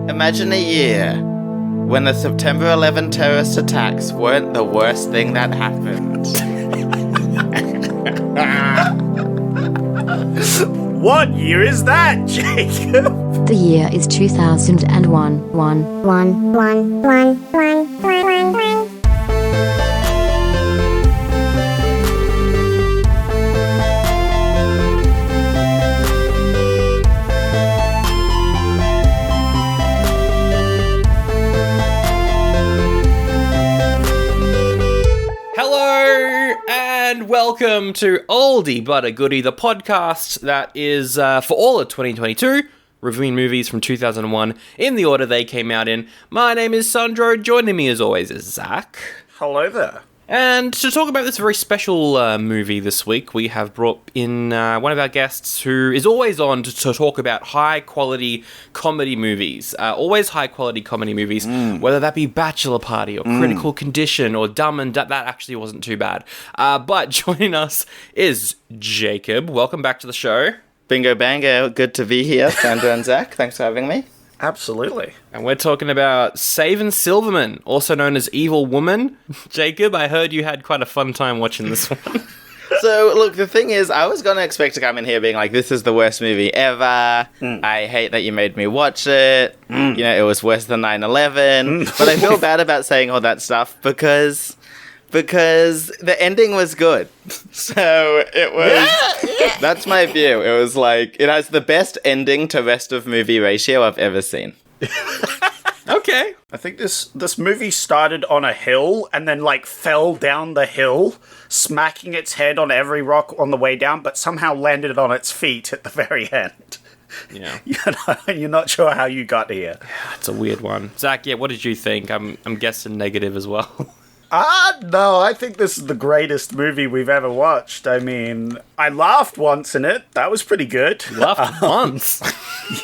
Imagine a year when the September 11 terrorist attacks weren't the worst thing that happened. What year is that, Jacob? The year is 2001. And welcome to Oldie But A Goodie, the podcast that is for all of 2022, reviewing movies from 2001 in the order they came out in. My name is Sandro, joining me as always is Zach. Hello there. And to talk about this very special movie this week, we have brought in one of our guests who is always on to talk about high-quality comedy movies. Always high-quality comedy movies, whether that be Bachelor Party or Critical Condition or Dumb and That actually wasn't too bad. But joining us is Jacob. Welcome back to the show. Bingo bango, good to be here, Sandra and Zach. Thanks for having me. Absolutely. And we're talking about Saving Silverman, also known as Evil Woman. Jacob, I heard you had quite a fun time watching this one. So, look, the thing is, I was going to expect to come in here being like, this is the worst movie ever. I hate that you made me watch it. You know, it was worse than 9/11. But I feel bad about saying all that stuff because the ending was good. So it was, that's my view. It was like, it has the best ending to rest of movie ratio I've ever seen. Okay. I think this movie started on a hill and then fell down the hill, smacking its head on every rock on the way down, but somehow landed on its feet at the very end. Yeah. You're not sure how you got here. It's a weird one. Zach, yeah, what did you think? I'm guessing negative as well. No, I think this is the greatest movie we've ever watched. I mean, I laughed once in it. That was pretty good. You laughed once?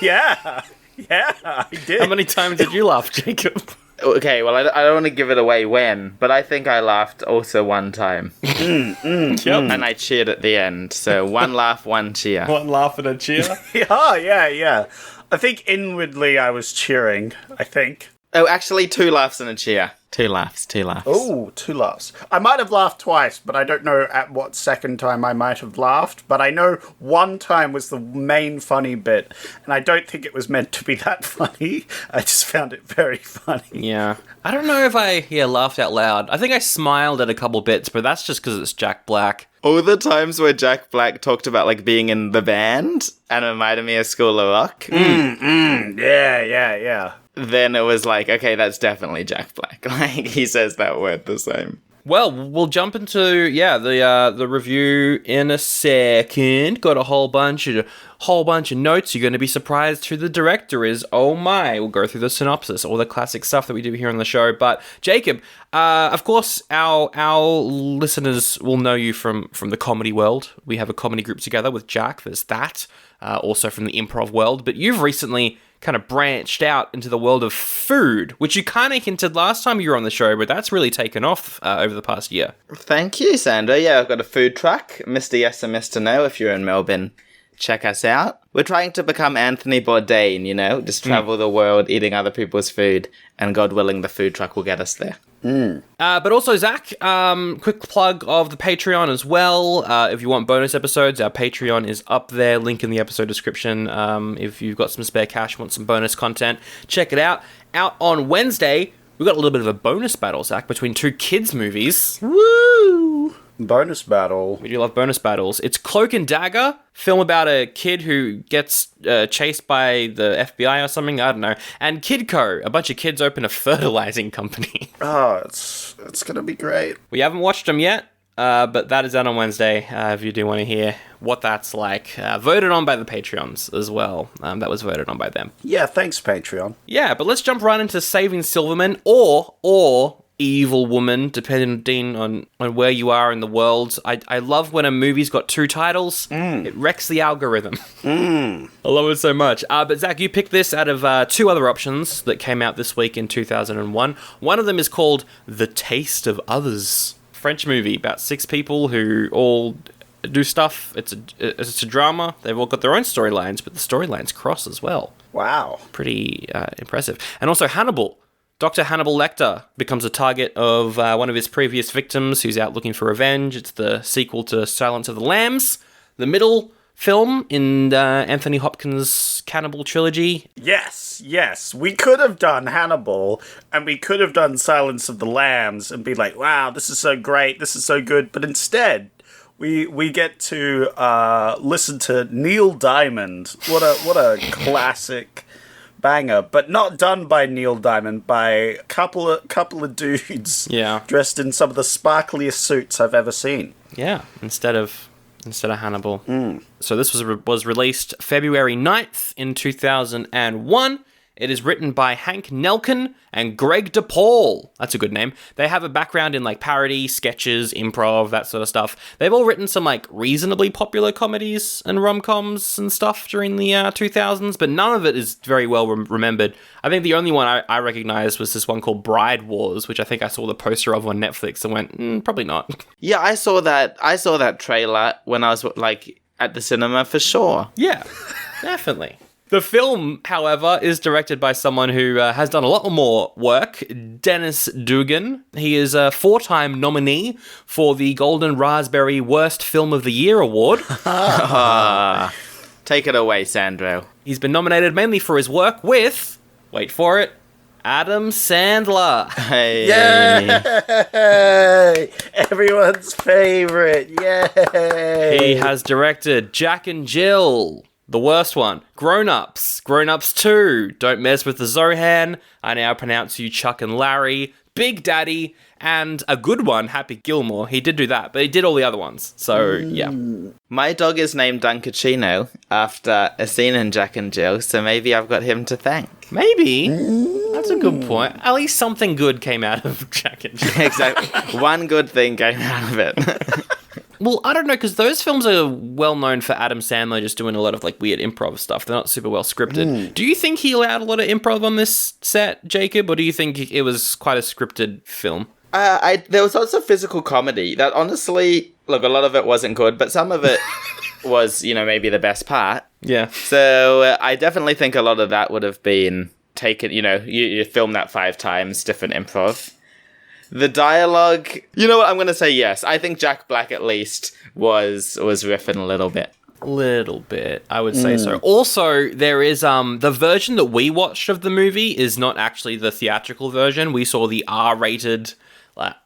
Yeah, I did. How many times did you laugh, Jacob? Okay, well, I don't want to give it away when, but I think I laughed also one time. Yep. And I cheered at the end. So one laugh, one cheer. One laugh and a cheer? Yeah. I think inwardly I was cheering, I think. Oh, actually, 2 laughs and a cheer. 2 laughs. Oh, 2 laughs. I might have laughed twice, but I don't know at what second time I might have laughed. But I know one time was the main funny bit, and I don't think it was meant to be that funny. I just found it very funny. Yeah. I don't know if I laughed out loud. I think I smiled at a couple bits, but that's just because it's Jack Black. All the times where Jack Black talked about, being in the band and reminded me of School of Rock. Yeah. Then it was like, okay, that's definitely Jack Black. He says that word the same. Well, we'll jump into the review in a second. Got a whole bunch of notes. You're going to be surprised who the director is. Oh my! We'll go through the synopsis, all the classic stuff that we do here on the show. But Jacob, of course, our listeners will know you from the comedy world. We have a comedy group together with Jack. There's that. Also from the improv world. But you've recently kind of branched out into the world of food, which you kind of hinted last time you were on the show, but that's really taken off over the past year. Thank you, Sandra. Yeah, I've got a food truck, Mr. Yes and Mr. No. If you're in Melbourne, check us out. We're trying to become Anthony Bourdain, just travel the world eating other people's food, and God willing, the food truck will get us there. But also, Zach, quick plug of the Patreon as well. If you want bonus episodes, our Patreon is up there. Link in the episode description. If you've got some spare cash, want some bonus content, check it out. Out on Wednesday, we've got a little bit of a bonus battle, Zach, between 2 kids' movies. Woo! Bonus battle. We do love bonus battles. It's Cloak and Dagger, film about a kid who gets chased by the FBI or something, I don't know. And Kidco, a bunch of kids open a fertilizing company. Oh, it's gonna be great. We haven't watched them yet, but that is out on Wednesday, if you do want to hear what that's like. Voted on by the Patreons as well. That was voted on by them. Yeah, thanks, Patreon. Yeah, but let's jump right into Saving Silverman, or Evil Woman, depending on where you are in the world. I love when a movie's got 2 titles. It wrecks the algorithm. I love it so much. But Zach, you picked this out of 2 other options that came out this week in 2001. One of them is called The Taste of Others. French movie about 6 people who all do stuff. It's a drama. They've all got their own storylines, but the storylines cross as well. Wow. Pretty impressive. And also Hannibal. Dr. Hannibal Lecter becomes a target of one of his previous victims who's out looking for revenge. It's the sequel to Silence of the Lambs, the middle film in Anthony Hopkins' Cannibal trilogy. Yes. We could have done Hannibal, and we could have done Silence of the Lambs, and be like, wow, this is so great, this is so good. But instead, we get to listen to Neil Diamond. What a classic banger, but not done by Neil Diamond, by a couple of dudes dressed in some of the sparkliest suits I've ever seen. Yeah, instead of Hannibal. So this was released February 9th in 2001. It is written by Hank Nelkin and Greg DePaul. That's a good name. They have a background in like parody, sketches, improv, that sort of stuff. They've all written some like reasonably popular comedies and rom-coms and stuff during the 2000s, but none of it is very well remembered. I think the only one I recognized was this one called Bride Wars, which I think I saw the poster of on Netflix and went, probably not. Yeah, I saw that trailer when I was like at the cinema for sure. Yeah, definitely. The film, however, is directed by someone who has done a lot more work, Dennis Dugan. He is a 4-time nominee for the Golden Raspberry Worst Film of the Year award. Take it away, Sandro. He's been nominated mainly for his work with, wait for it, Adam Sandler. Hey. Yay! Everyone's favorite. Yay! He has directed Jack and Jill. The worst one, Grown Ups 2, Don't Mess with the Zohan, I Now Pronounce You Chuck and Larry, Big Daddy, and a good one, Happy Gilmore. He did do that, but he did all the other ones. So, yeah. My dog is named Dunkachino after a scene in Jack and Jill, so maybe I've got him to thank. Maybe. That's a good point. At least something good came out of Jack and Jill. Exactly. One good thing came out of it. Well, I don't know, because those films are well known for Adam Sandler just doing a lot of like weird improv stuff. They're not super well scripted. Do you think he allowed a lot of improv on this set, Jacob, or do you think it was quite a scripted film? There was also physical comedy that honestly, look, a lot of it wasn't good, but some of it was, maybe the best part. Yeah. So I definitely think a lot of that would have been taken, you film that 5 times, different improv. The dialogue, you know what, I'm going to say yes. I think Jack Black at least was riffing a little bit. Little bit, I would say so. Also, there is the version that we watched of the movie is not actually the theatrical version. We saw the R-rated,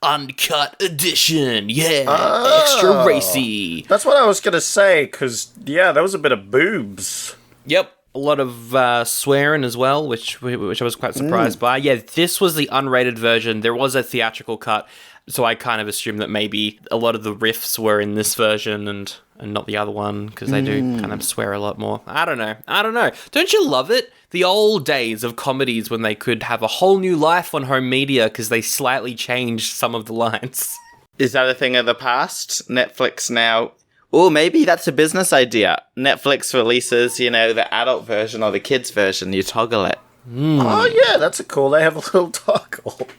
uncut edition. Yeah, extra racy. That's what I was going to say, because, there was a bit of boobs. Yep. A lot of swearing as well, which I was quite surprised by. Yeah, this was the unrated version. There was a theatrical cut, so I kind of assumed that maybe a lot of the riffs were in this version and not the other one, because they do kind of swear a lot more. I don't know. Don't you love it? The old days of comedies when they could have a whole new life on home media because they slightly changed some of the lines. Is that a thing of the past? Netflix now... Oh, maybe that's a business idea. Netflix releases, the adult version or the kids version. You toggle it. Oh, yeah, that's cool. They have a little toggle.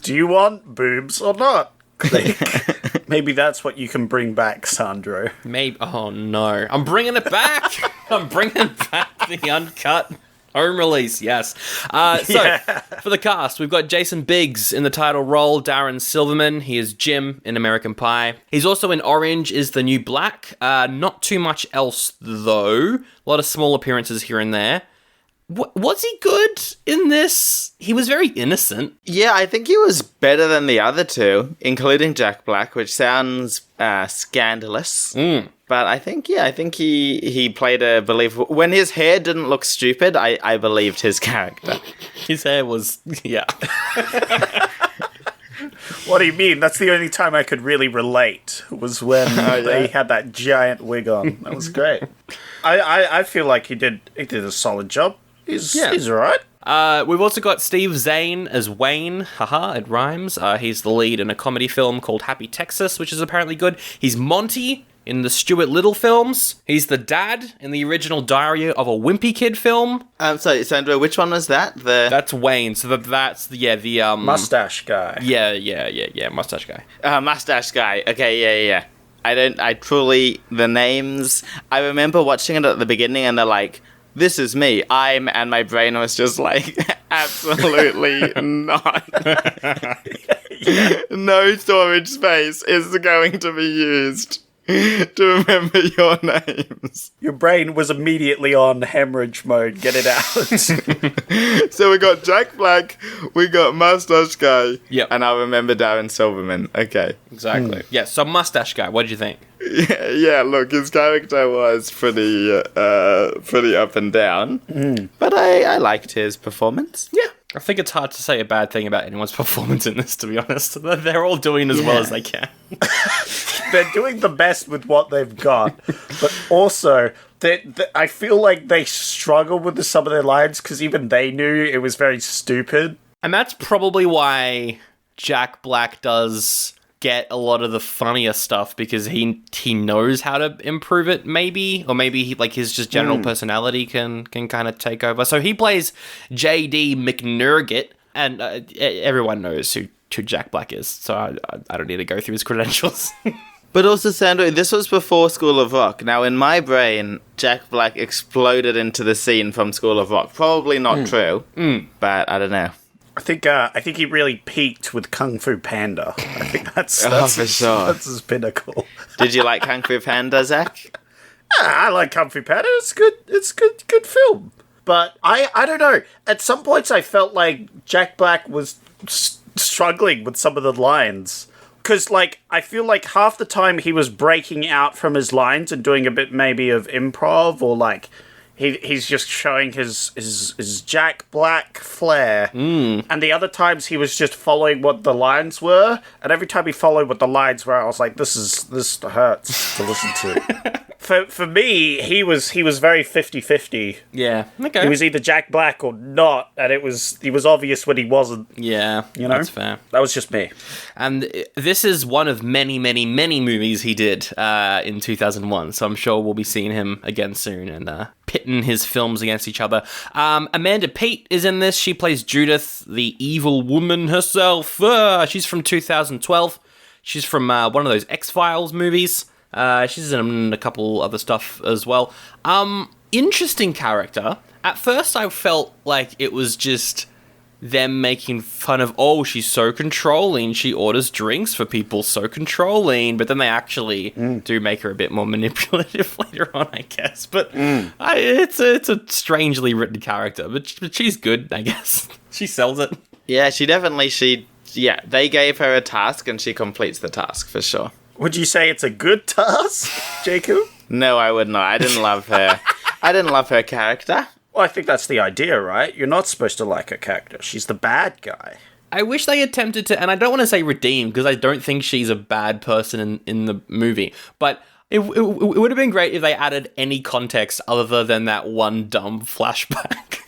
Do you want boobs or not? Click. Maybe that's what you can bring back, Sandro. Maybe. Oh, no. I'm bringing it back. I'm bringing back the uncut home release, yes. For the cast, we've got Jason Biggs in the title role, Darren Silverman. He is Jim in American Pie. He's also in Orange is the New Black. Not too much else, though. A lot of small appearances here and there. Was he good in this? He was very innocent. Yeah, I think he was better than the other two, including Jack Black, which sounds scandalous. But I think he played a believable... When his hair didn't look stupid, I believed his character. His hair was... Yeah. What do you mean? That's the only time I could really relate, was when they had that giant wig on. That was great. I feel like he did a solid job. He's all right. We've also got Steve Zahn as Wayne. Haha, it rhymes. He's the lead in a comedy film called Happy Texas, which is apparently good. He's Monty in the Stuart Little films. He's the dad in the original Diary of a Wimpy Kid film. Sorry, Sandra, which one was that? That's Wayne. So that's the mustache guy. Yeah, mustache guy. Mustache guy. Okay, yeah. the names, I remember watching it at the beginning and they're like, this is me, and my brain was just like, absolutely not. No storage space is going to be used to remember your names. Your brain was immediately on hemorrhage mode. Get it out. So we got Jack Black, we got Mustache Guy, Yep. and I remember Darren Silverman. Okay. Exactly. Yeah, so Mustache Guy, what did you think? Yeah, look, his character was pretty up and down, but I liked his performance. Yeah. I think it's hard to say a bad thing about anyone's performance in this, to be honest. They're all doing as well as they can. They're doing the best with what they've got, but also I feel like they struggle with some of their lines because even they knew it was very stupid. And that's probably why Jack Black does get a lot of the funnier stuff, because he knows how to improve it, maybe, or maybe his just general personality can kind of take over. So he plays J.D. McNurgit, and everyone knows who Jack Black is, so I don't need to go through his credentials. But also, Sandro, this was before School of Rock. Now, in my brain, Jack Black exploded into the scene from School of Rock. Probably not true, but I don't know. I think he really peaked with Kung Fu Panda. I think that's for sure. That's his pinnacle. Did you like Kung Fu Panda, Zach? I like Kung Fu Panda. It's good. It's good film. But I don't know. At some points, I felt like Jack Black was struggling with some of the lines. Because, I feel like half the time he was breaking out from his lines and doing a bit maybe of improv, or he's just showing his Jack Black flair. And the other times he was just following what the lines were. And every time he followed what the lines were, I was like, this hurts to listen to. For me, he was very 50-50. Yeah, okay. He was either Jack Black or not, and it was obvious when he wasn't. Yeah, you know? That's fair. That was just me. And this is one of many, many, many movies he did in 2001, so I'm sure we'll be seeing him again soon and pitting his films against each other. Amanda Peet is in this. She plays Judith, the evil woman herself. She's from 2012. She's from one of those X-Files movies. She's in a couple other stuff as well. Interesting character. At first, I felt like it was just them making fun of, oh, she's so controlling. She orders drinks for people, so controlling. But then they actually do make her a bit more manipulative later on, I guess. But it's a strangely written character. But she's good, I guess. She sells it. Yeah, they gave her a task and she completes the task for sure. Would you say it's a good task, Jacob? No, I would not. I didn't love her. I didn't love her character. Well, I think that's the idea, right? You're not supposed to like her character. She's the bad guy. I wish they attempted to, and I don't want to say redeem, because I don't think she's a bad person in the movie, but it would have been great if they added any context other than that one dumb flashback.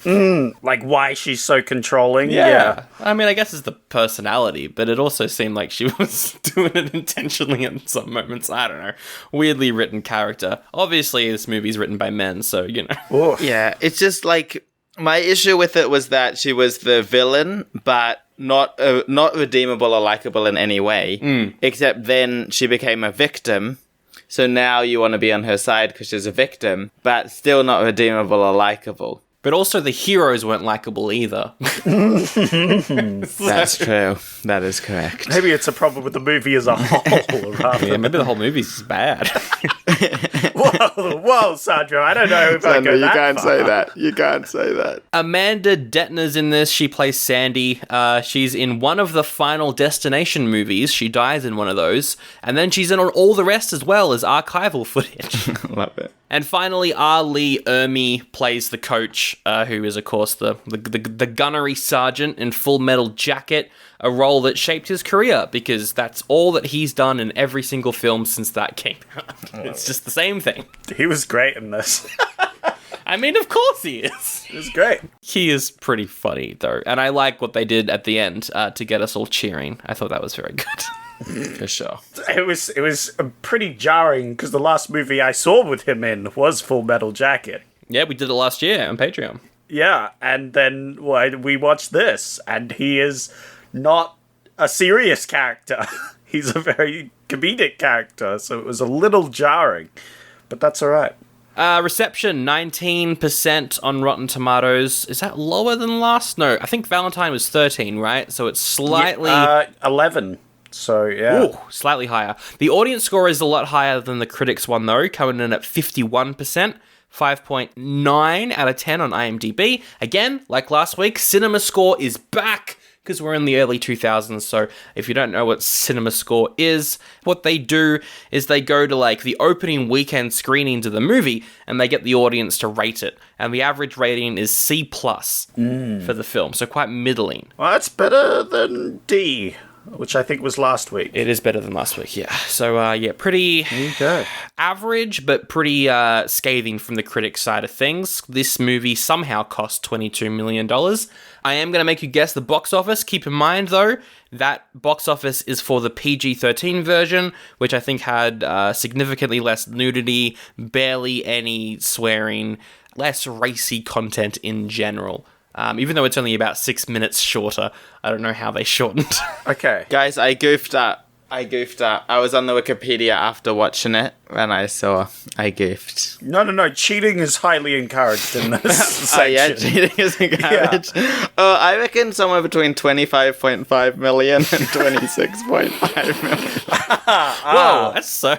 Like why she's so controlling? Yeah. I mean, I guess it's the personality, but it also seemed like she was doing it intentionally in some moments. I don't know. Weirdly written character. Obviously, this movie's written by men, so, you know. Oof. Yeah, it's just like, my issue with it was that she was the villain, but not redeemable or likable in any way. Except then she became a victim. So now you want to be on her side because she's a victim, but still not redeemable or likable. But also the heroes weren't likable either. That's true. That is correct. Maybe it's a problem with the movie as a whole. Yeah, maybe the whole movie's bad. Whoa, Sandro, I don't know if I go You that can't far. say that. You can't say that. Amanda Detner's in this. She plays Sandy. She's in one of the Final Destination movies. She dies in one of those. And then she's in on all the rest as well as archival footage. Love it. And finally, R. Lee Ermey plays the coach, who is, of course, the gunnery sergeant in Full Metal Jacket, a role that shaped his career because that's all that he's done in every single film since that came out. It's just the same thing. He was great in this. I mean, of course he is. He was great. He is pretty funny, though. And I like what they did at the end to get us all cheering. I thought that was very good. For sure. It was pretty jarring because the last movie I saw with him in was Full Metal Jacket. Yeah, we did it last year on Patreon. Yeah, and then we watched this, and he is not a serious character. he's a very comedic character, so it was a little jarring. But that's all right. Reception, 19% on Rotten Tomatoes. Is that lower than last? No, I think Valentine was 13, right? So it's slightly... 11. So, yeah. Ooh, slightly higher. The audience score is a lot higher than the critics one, though, coming in at 51%. 5.9 out of 10 on IMDb. Again, like last week, Cinema Score is back because we're in the early 2000s. So if you don't know what Cinema Score is, what they do is they go to like the opening weekend screenings of the movie and they get the audience to rate it. And the average rating is C+ for the film. So quite middling. Well, that's better than D, which I think was last week. It is better than last week, yeah. So, pretty average, but pretty scathing from the critics' side of things. This movie somehow cost $22 million. I am going to make you guess the box office. Keep in mind, though, that box office is for the PG-13 version, which I think had significantly less nudity, barely any swearing, less racy content in general. Even though it's only about 6 minutes shorter. I don't know how they shortened. Okay. Guys, I goofed up. I was on the Wikipedia after watching it, and I saw I goofed. No. Cheating is highly encouraged in this section. Oh, yeah, cheating is encouraged. I reckon somewhere between 25.5 million and 26.5 million. Whoa, that's so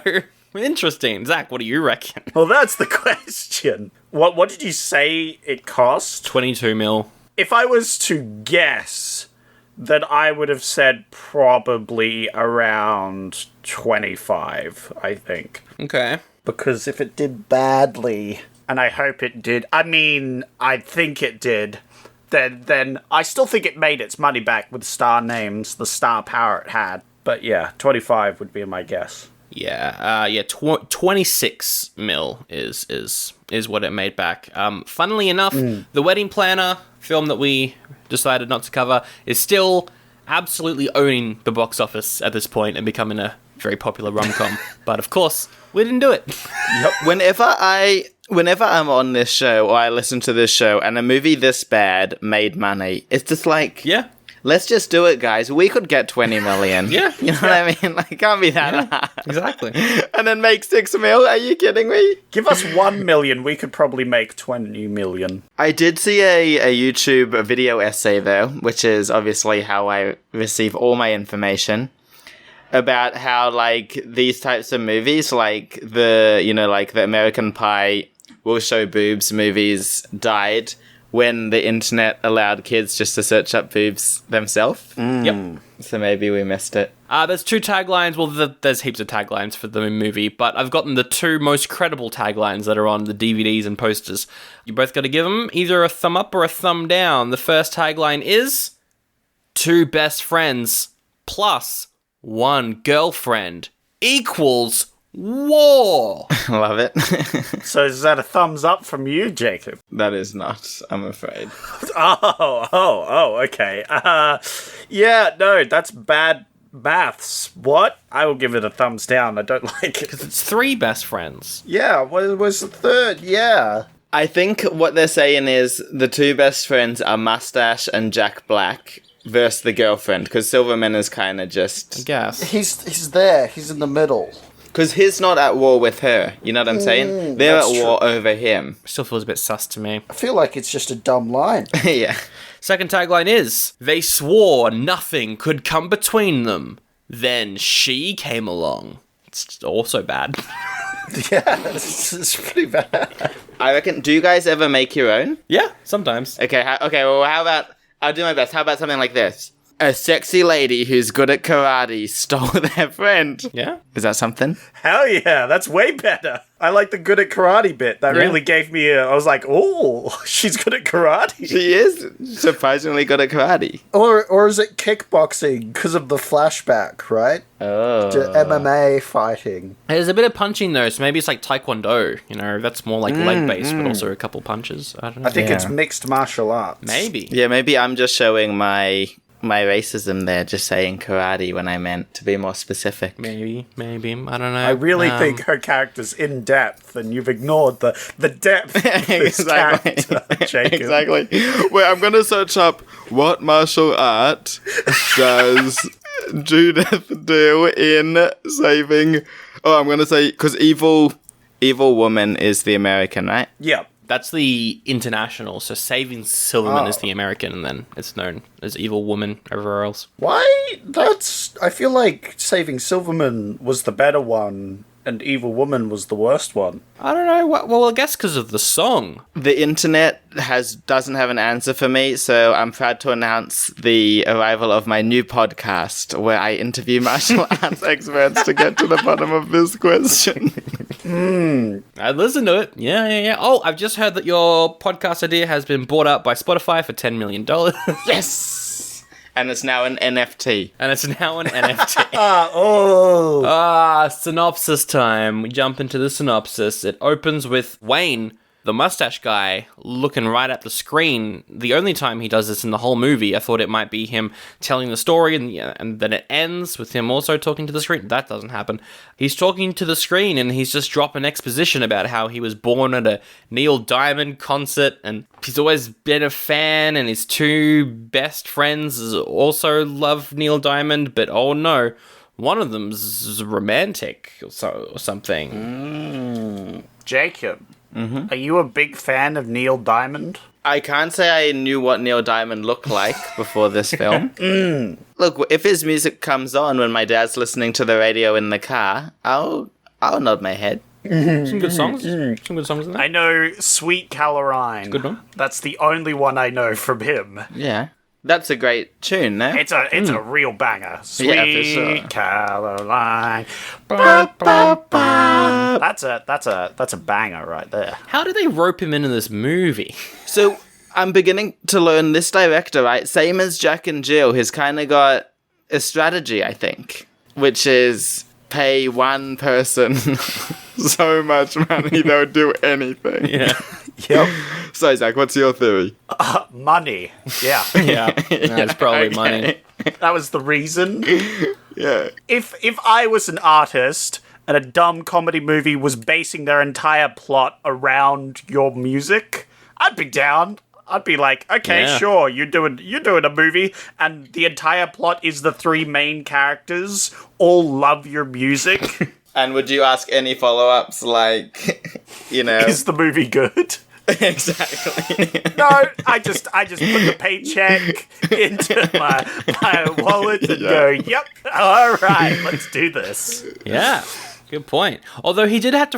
interesting. Zach, what do you reckon? Well, that's the question. What did you say it cost? 22 mil. If I was to guess, then I would have said probably around 25, I think. Okay. Because if it did badly, and I hope it did, I think it did, then I still think it made its money back with star names, the star power it had. But yeah, 25 would be my guess. Yeah, 26 mil is what it made back. Funnily enough, The Wedding Planner, film that we decided not to cover, is still absolutely owning the box office at this point and becoming a very popular rom-com. But of course, we didn't do it. Yep. Whenever I'm on this show or I listen to this show and a movie this bad made money, it's just like... Yeah. Let's just do it, guys. We could get 20 million. Yeah. You know what I mean? Like, it can't be that hard. Exactly. And then make 6 mil? Are you kidding me? Give us 1 million, we could probably make 20 million. I did see a YouTube video essay, though, which is obviously how I receive all my information, about how, like, these types of movies, like the American Pie Will Show Boobs movies died when the internet allowed kids just to search up boobs themselves. Yep. So maybe we missed it. There's 2 taglines. Well, there's heaps of taglines for the movie, but I've gotten the 2 most credible taglines that are on the DVDs and posters. You both got to give them either a thumb up or a thumb down. The first tagline is 2 best friends plus 1 girlfriend equals war. Love it. So is that a thumbs up from you, Jacob? That is not, I'm afraid. Okay. Yeah, no, that's bad maths. What? I will give it a thumbs down. I don't like it. It's 3 best friends. Yeah, what was the third? Yeah. I think what they're saying is the 2 best friends are Mustache and Jack Black versus the girlfriend, because Silverman is kind of just... I guess. He's there. He's in the middle. Because he's not at war with her, you know what I'm saying? They're at war over him. Still feels a bit sus to me. I feel like it's just a dumb line. Yeah. Second tagline is, they swore nothing could come between them. Then she came along. It's also bad. Yeah, it's pretty bad. I reckon, do you guys ever make your own? Yeah, sometimes. Okay, well, how about, I'll do my best. How about something like this? A sexy lady who's good at karate stole their friend. Yeah? Is that something? Hell yeah, that's way better. I like the good at karate bit. That really gave me I was like, oh, she's good at karate. She is surprisingly good at karate. Or is it kickboxing because of the flashback, right? Oh. To MMA fighting. There's a bit of punching though, so maybe it's like taekwondo, that's more like leg-based, but also a couple punches. I don't know. I think it's mixed martial arts. Maybe. Yeah, maybe I'm just showing my racism there, just saying karate when I meant to be more specific. Maybe. I don't know. I really think her character's in depth, and you've ignored the depth of this character, Jacob. Exactly. Wait, I'm going to search up what martial art does Judith do in saving? Oh, I'm gonna say because evil woman is the American, right? Yeah. That's the international. So Saving Silverman is the American, and then it's known as Evil Woman everywhere else. Why? I feel like Saving Silverman was the better one, and Evil Woman was the worst one. I don't know. Well, I guess because of the song. The internet doesn't have an answer for me, so I'm proud to announce the arrival of my new podcast, where I interview martial arts experts to get to the bottom of this question. I'd listen to it. Yeah. Oh, I've just heard that your podcast idea has been bought up by Spotify for $10 million. Yes! And it's now an NFT. And it's now an NFT. Synopsis time. We jump into the synopsis. It opens with Wayne, the mustache guy, looking right at the screen. The only time he does this in the whole movie. I thought it might be him telling the story, and then it ends with him also talking to the screen. That doesn't happen. He's talking to the screen, and he's just dropping exposition about how he was born at a Neil Diamond concert, and he's always been a fan, and his two best friends also love Neil Diamond, but oh no, one of them's romantic or something. Jacob, are you a big fan of Neil Diamond? I can't say I knew what Neil Diamond looked like before this film. Look, if his music comes on when my dad's listening to the radio in the car, I'll nod my head. Some good songs. Some good songs in there. I know Sweet Caroline. Good one. That's the only one I know from him. Yeah. That's a great tune, no? It's a real banger. Sweet Yeah, for sure. Caroline. Ba, ba, ba. That's a banger right there. How did they rope him into this movie? So, I'm beginning to learn this director, right? Same as Jack and Jill, he's kind of got a strategy, I think, which is pay one person so much money they'll do anything. Yeah. Yep. So, Zach, what's your theory? Money. Yeah. Yeah. It's probably money. That was the reason. Yeah. If I was an artist and a dumb comedy movie was basing their entire plot around your music, I'd be down. I'd be like, okay, Yeah. sure, you're doing a movie, and the entire plot is the three main characters all love your music. And would you ask any follow-ups, like, Is the movie good? Exactly. No, I just put the paycheck into my wallet and go, yep, all right, let's do this. Yeah. Good point. Although he did have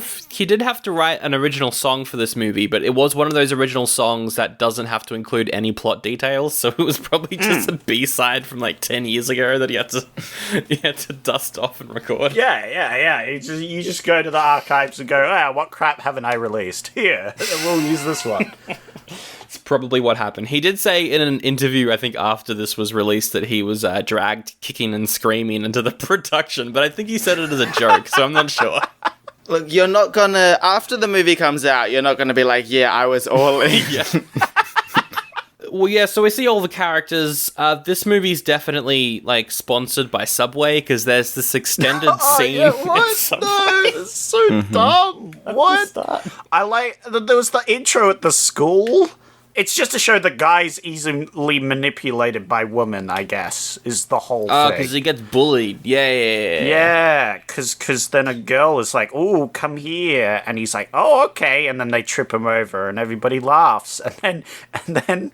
to write an original song for this movie, but it was one of those original songs that doesn't have to include any plot details, so it was probably just a B-side from like 10 years ago that he had to dust off and record. Yeah. You just go to the archives and go, what crap haven't I released? Here, we'll use this one. It's probably what happened. He did say in an interview, I think after this was released, that he was dragged kicking and screaming into the production, but I think he said it as a joke, so I'm not sure. Look, you're not gonna, after the movie comes out, you're not gonna be like, yeah, I was all in. Yeah. Well, yeah, so we see all the characters. This movie's definitely, like, sponsored by Subway, because there's this extended scene at Subway. No, it's so dumb. What? I like, there was the intro at the school. It's just to show the guy's easily manipulated by women, I guess, is the whole thing. Because he gets bullied. Yeah. Yeah, because then a girl is like, "Oh, come here," and he's like, "Oh, okay," and then they trip him over, and everybody laughs, and then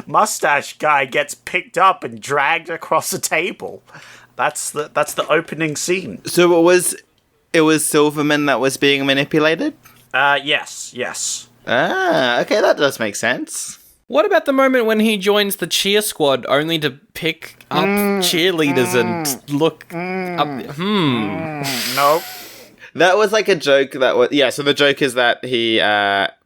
mustache guy gets picked up and dragged across the table. That's the opening scene. So it was Silverman that was being manipulated? Yes. Ah, okay, that does make sense. What about the moment when he joins the cheer squad only to pick up cheerleaders and look up? Nope. That was like a joke so the joke is that he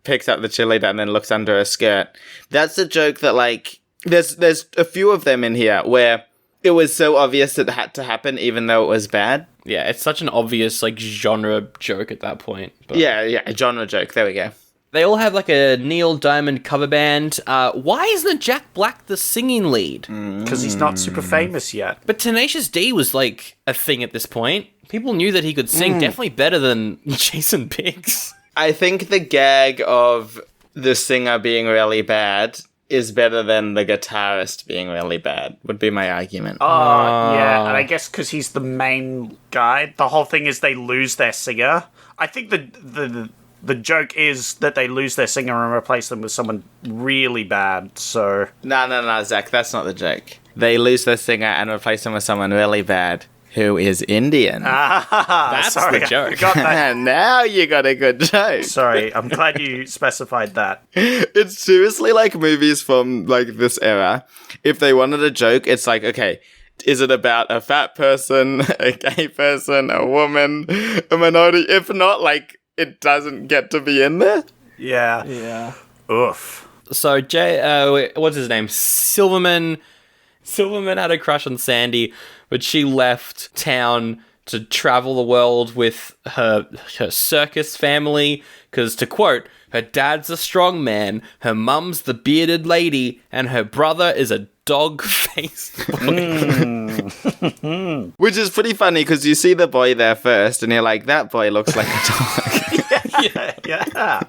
picks up the cheerleader and then looks under her skirt. That's a joke that, like, there's a few of them in here where it was so obvious it had to happen even though it was bad. Yeah, it's such an obvious, like, genre joke at that point. But Yeah, a genre joke. There we go. they all have, like, a Neil Diamond cover band. Why isn't Jack Black the singing lead? Because he's not super famous yet. But Tenacious D was, like, a thing at this point. People knew that he could sing definitely better than Jason Biggs. I think the gag of the singer being really bad is better than the guitarist being really bad, would be my argument. Yeah, and I guess because he's the main guy, the whole thing is they lose their singer. I think the joke is that they lose their singer and replace them with someone really bad, so... No, Zach, that's not the joke. They lose their singer and replace them with someone really bad who is Indian. That's sorry, the joke. I got that. Now you got a good joke. Sorry, I'm glad you specified that. It's seriously like movies from like this era. If they wanted a joke, it's like, okay, is it about a fat person, a gay person, a woman, a minority? If not, like, it doesn't get to be in there. Yeah. Oof. So what's his name? Silverman had a crush on Sandy, but she left town to travel the world with her circus family, because, to quote, her dad's a strong man, her mum's the bearded lady, and her brother is a dog-faced boy. Which is pretty funny, because you see the boy there first, and you're like, that boy looks like a dog. Yeah.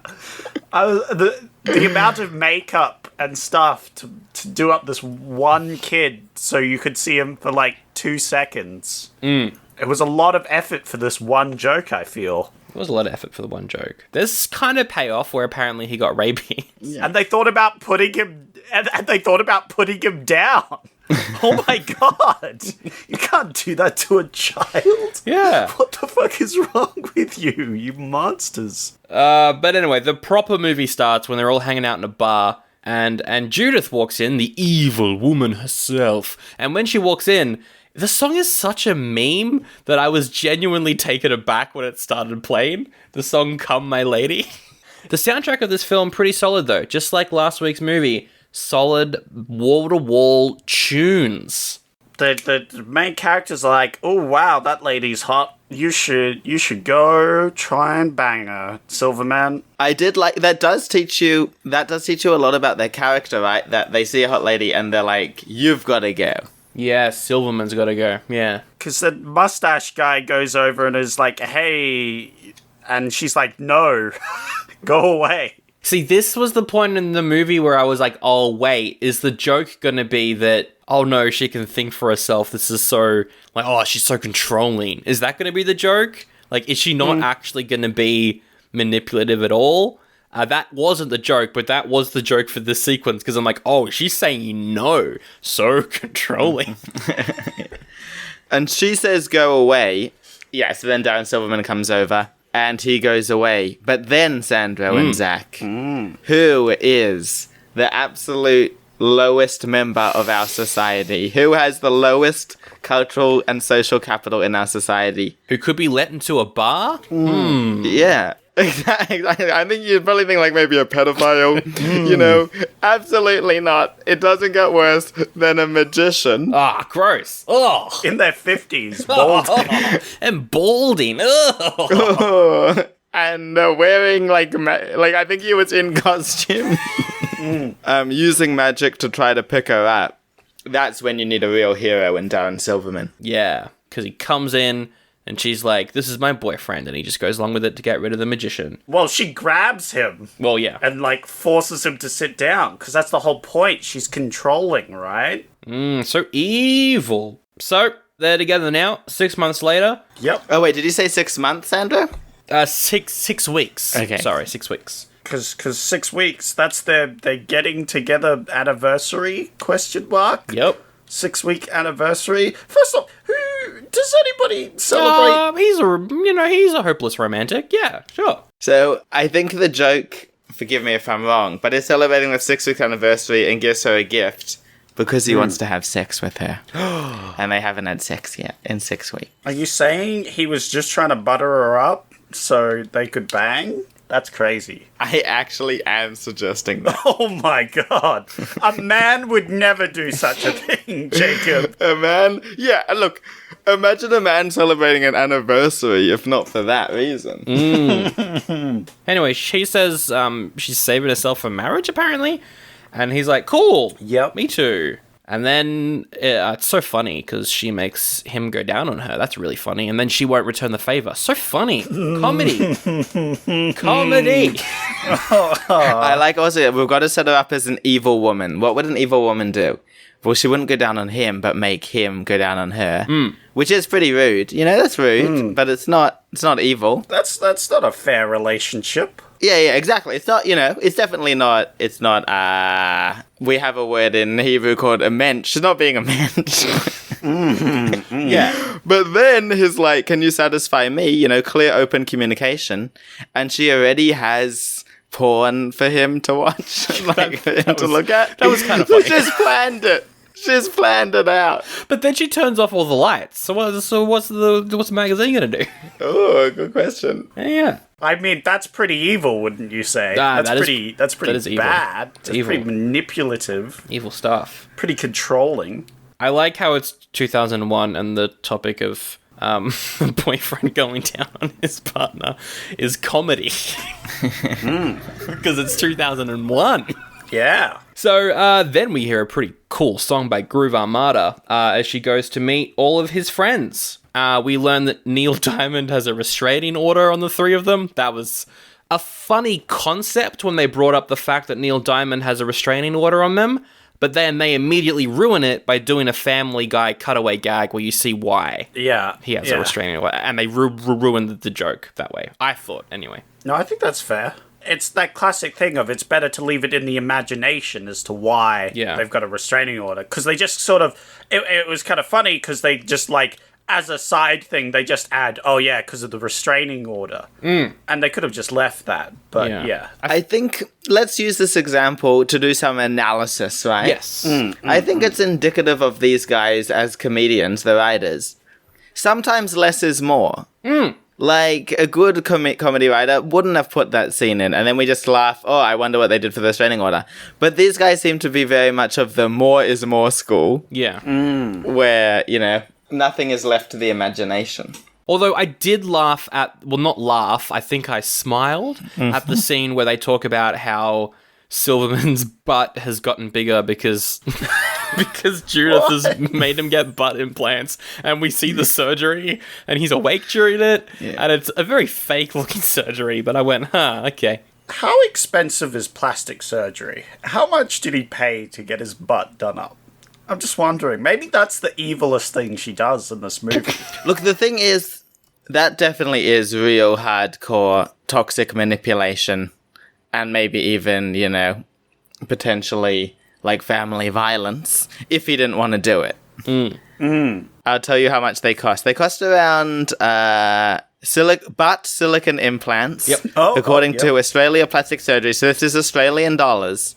The amount of makeup and stuff to do up this one kid so you could see him for like 2 seconds. It was a lot of effort for this one joke, I feel. It was a lot of effort for the one joke. There's kind of payoff where apparently he got rabies. Yeah. And they thought about putting him down. Oh my god. You can't do that to a child. Yeah. What the fuck is wrong with you, you monsters? But anyway, the proper movie starts when they're all hanging out in a bar, and Judith walks in, the evil woman herself. And when she walks in, the song is such a meme that I was genuinely taken aback when it started playing. The song Come My Lady. The soundtrack of this film, pretty solid though. Just like last week's movie, solid wall-to-wall tunes. The main character's like, oh wow, that lady's hot. You should go try and bang her, Silverman. I did like that. Does teach you a lot about their character, right? That they see a hot lady and they're like, you've got to go. Yeah, Silverman's got to go. Yeah. Because the mustache guy goes over and is like, hey, and she's like, no, go away. See, this was the point in the movie where I was like, oh, wait, is the joke going to be that, oh no, she can think for herself. This is so, like, oh, she's so controlling. Is that going to be the joke? Like, is she not actually going to be manipulative at all? That wasn't the joke, but that was the joke for this sequence, because I'm like, oh, she's saying no. So controlling. And she says go away. Yeah, so then Darren Silverman comes over. And he goes away. But then, Sandro and Zach, who is the absolute lowest member of our society? Who has the lowest cultural and social capital in our society? Who could be let into a bar? Yeah. Exactly. I think you'd probably think like maybe a pedophile, you know. Absolutely not. It doesn't get worse than a magician. Ah, gross. Oh. In their 50s, bald. And balding. Oh. And wearing like I think he was in costume. Using magic to try to pick her up. That's when you need a real hero in Darren Silverman. Yeah, because he comes in and she's like, this is my boyfriend, and he just goes along with it to get rid of the magician. Well, she grabs him. Well, yeah. And, like, forces him to sit down, because that's the whole point. She's controlling, right? So evil. So, they're together now, 6 months later. Yep. Oh, wait, did you say 6 months, Sandra? 6 weeks. Okay. Sorry, 6 weeks. Because 6 weeks, that's their getting together anniversary, question mark? Yep. 6-week anniversary. First off, does anybody celebrate? He's a hopeless romantic. Yeah, sure. So, I think the joke, forgive me if I'm wrong, but is celebrating the 6-week anniversary and gives her a gift because he wants to have sex with her. And they haven't had sex yet in 6 weeks. Are you saying he was just trying to butter her up so they could bang? That's crazy. I actually am suggesting that. Oh my god. A man would never do such a thing, Jacob. A man? Yeah, look, imagine a man celebrating an anniversary if not for that reason. Anyway, she says she's saving herself for marriage, apparently. And he's like, cool. Yep. Me too. And then it's so funny because she makes him go down on her. That's really funny. And then she won't return the favor. So funny. Comedy. Comedy. I like also, we've got to set her up as an evil woman. What would an evil woman do? Well, she wouldn't go down on him, but make him go down on her. Which is pretty rude. You know, that's rude, but it's not evil. That's not a fair relationship. Yeah, exactly. It's not, it's definitely not, we have a word in Hebrew called a mensch. She's not being a mensch. Yeah. But then he's like, can you satisfy me? Clear, open communication. And she already has porn for him to watch, for him to look at. That was kind of funny. She's planned it. She's planned it out. But then she turns off all the lights. So what's the magazine gonna do? Oh, good question. Yeah. I mean, that's pretty evil, wouldn't you say? That's pretty evil. bad. It's That's evil. pretty manipulative. Evil stuff. Pretty controlling. I like how it's 2001 and the topic of the boyfriend going down on his partner is comedy. Because it's 2001. Yeah. So then we hear a pretty cool song by Groove Armada as she goes to meet all of his friends. We learn that Neil Diamond has a restraining order on the three of them. That was a funny concept when they brought up the fact that Neil Diamond has a restraining order on them, but then they immediately ruin it by doing a Family Guy cutaway gag where you see why Yeah. he has a restraining order, and they ruined the joke that way. I thought, anyway. No, I think that's fair. It's that classic thing of it's better to leave it in the imagination as to why they've got a restraining order. Because they just sort of... It was kind of funny because they just, like, as a side thing, they just add, oh, yeah, because of the restraining order. And they could have just left that. But, yeah. I think, let's use this example to do some analysis, right? Yes. I think it's indicative of these guys as comedians, the writers. Sometimes less is more. Like, a good comedy writer wouldn't have put that scene in, and then we just laugh, oh, I wonder what they did for the restraining order. But these guys seem to be very much of the more is more school. Yeah. Where, nothing is left to the imagination. Although I did laugh at, well, not laugh, I think I smiled at the scene where they talk about how Silverman's butt has gotten bigger because Judith has made him get butt implants, and we see the surgery, and he's awake during it, and it's a very fake-looking surgery, but I went, okay. How expensive is plastic surgery? How much did he pay to get his butt done up? I'm just wondering. Maybe that's the evilest thing she does in this movie. Look, the thing is, that definitely is real hardcore toxic manipulation. And maybe even, potentially, like, family violence, if he didn't want to do it. I'll tell you how much they cost. They cost around silicone implants, according to Australia Plastic Surgery. So this is Australian dollars,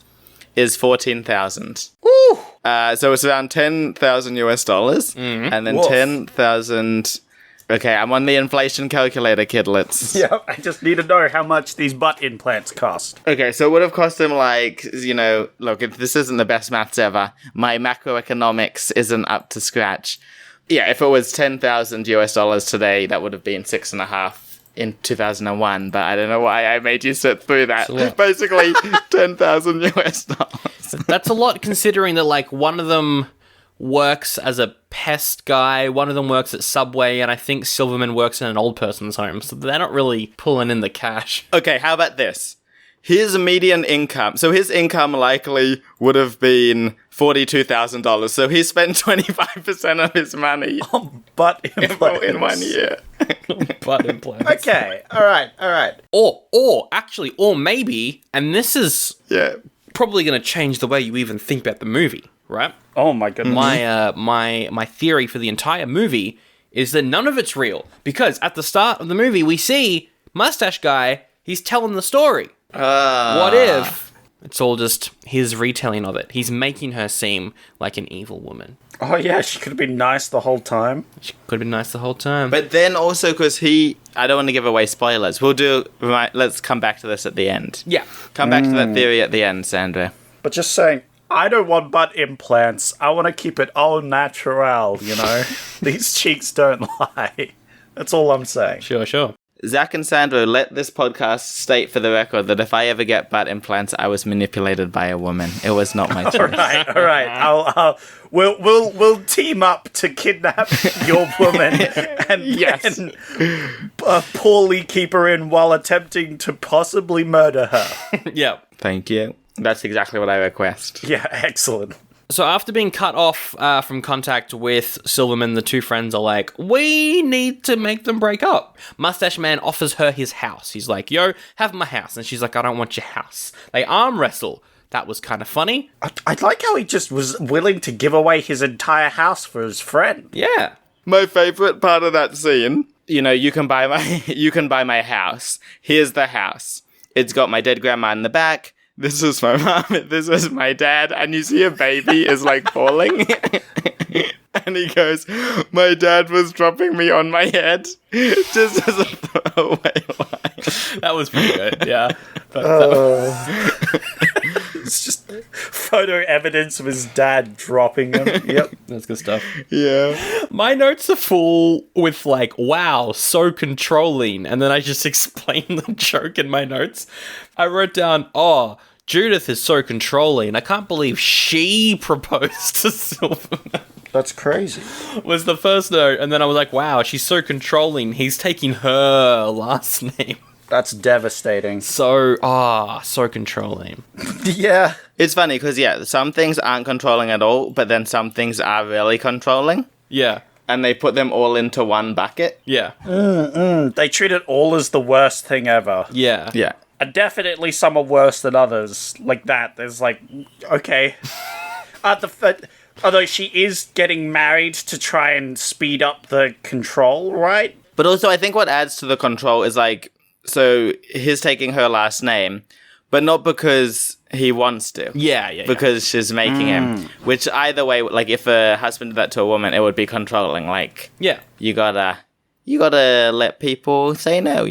is 14,000. Woo! So it's around 10,000 US dollars, and then 10,000... Okay, I'm on the inflation calculator, kidlets. Yeah, I just need to know how much these butt implants cost. Okay, so it would have cost him look, if this isn't the best maths ever. My macroeconomics isn't up to scratch. Yeah, if it was 10,000 US dollars today, that would have been 6.5 in 2001, but I don't know why I made you sit through that. Basically, 10,000 US dollars. That's a lot considering that, like, one of them works as a pest guy, one of them works at Subway, and I think Silverman works in an old person's home, so they're not really pulling in the cash. Okay, how about this? His median income, so his income likely would have been $42,000, so he spent 25% of his money Butt implants. in 1 year. Butt implants. Okay, alright. Or maybe, and this is probably going to change the way you even think about the movie, right? Oh my goodness. My theory for the entire movie is that none of it's real, because at the start of the movie we see Mustache Guy, he's telling the story. What if it's all just his retelling of it? He's making her seem like an evil woman. Oh yeah, she could have been nice the whole time. She could have been nice the whole time. But then also because I don't want to give away spoilers. Let's come back to this at the end. Yeah. Come back to that theory at the end, Sandra. But just saying, I don't want butt implants. I want to keep it au natural, These cheeks don't lie. That's all I'm saying. Sure. Zach and Sandro, let this podcast state for the record that if I ever get butt implants, I was manipulated by a woman. It was not my choice. All right. We'll team up to kidnap your woman and poorly keep her in while attempting to possibly murder her. Yeah. Thank you. That's exactly what I request. Yeah, excellent. So after being cut off from contact with Silverman, the two friends are like, we need to make them break up. Mustache Man offers her his house. He's like, yo, have my house. And she's like, I don't want your house. They arm wrestle. That was kind of funny. I like how he just was willing to give away his entire house for his friend. Yeah. My favorite part of that scene, you can buy my house. Here's the house. It's got my dead grandma in the back. This is my mom, this is my dad, and you see a baby is like falling. And he goes, my dad was dropping me on my head. Just as a throwaway line. That was pretty good, yeah. It's just photo evidence of his dad dropping him. Yep. That's good stuff. Yeah. My notes are full with like, wow, so controlling. And then I just explain the joke in my notes. I wrote down, Judith is so controlling. I can't believe she proposed to Silverman. That's crazy. Was the first note. And then I was like, wow, she's so controlling. He's taking her last name. That's devastating. So controlling. Yeah. It's funny because, some things aren't controlling at all, but then some things are really controlling. Yeah. And they put them all into one bucket. Yeah. They treat it all as the worst thing ever. Yeah. Yeah. And definitely some are worse than others. Like that. There's like, okay. Although she is getting married to try and speed up the control, right? But also, I think what adds to the control is like, so he's taking her last name, but not because he wants to. Yeah. Because she's making him. Which either way, like if a husband did that to a woman, it would be controlling. Like, Yeah. you gotta let people say no,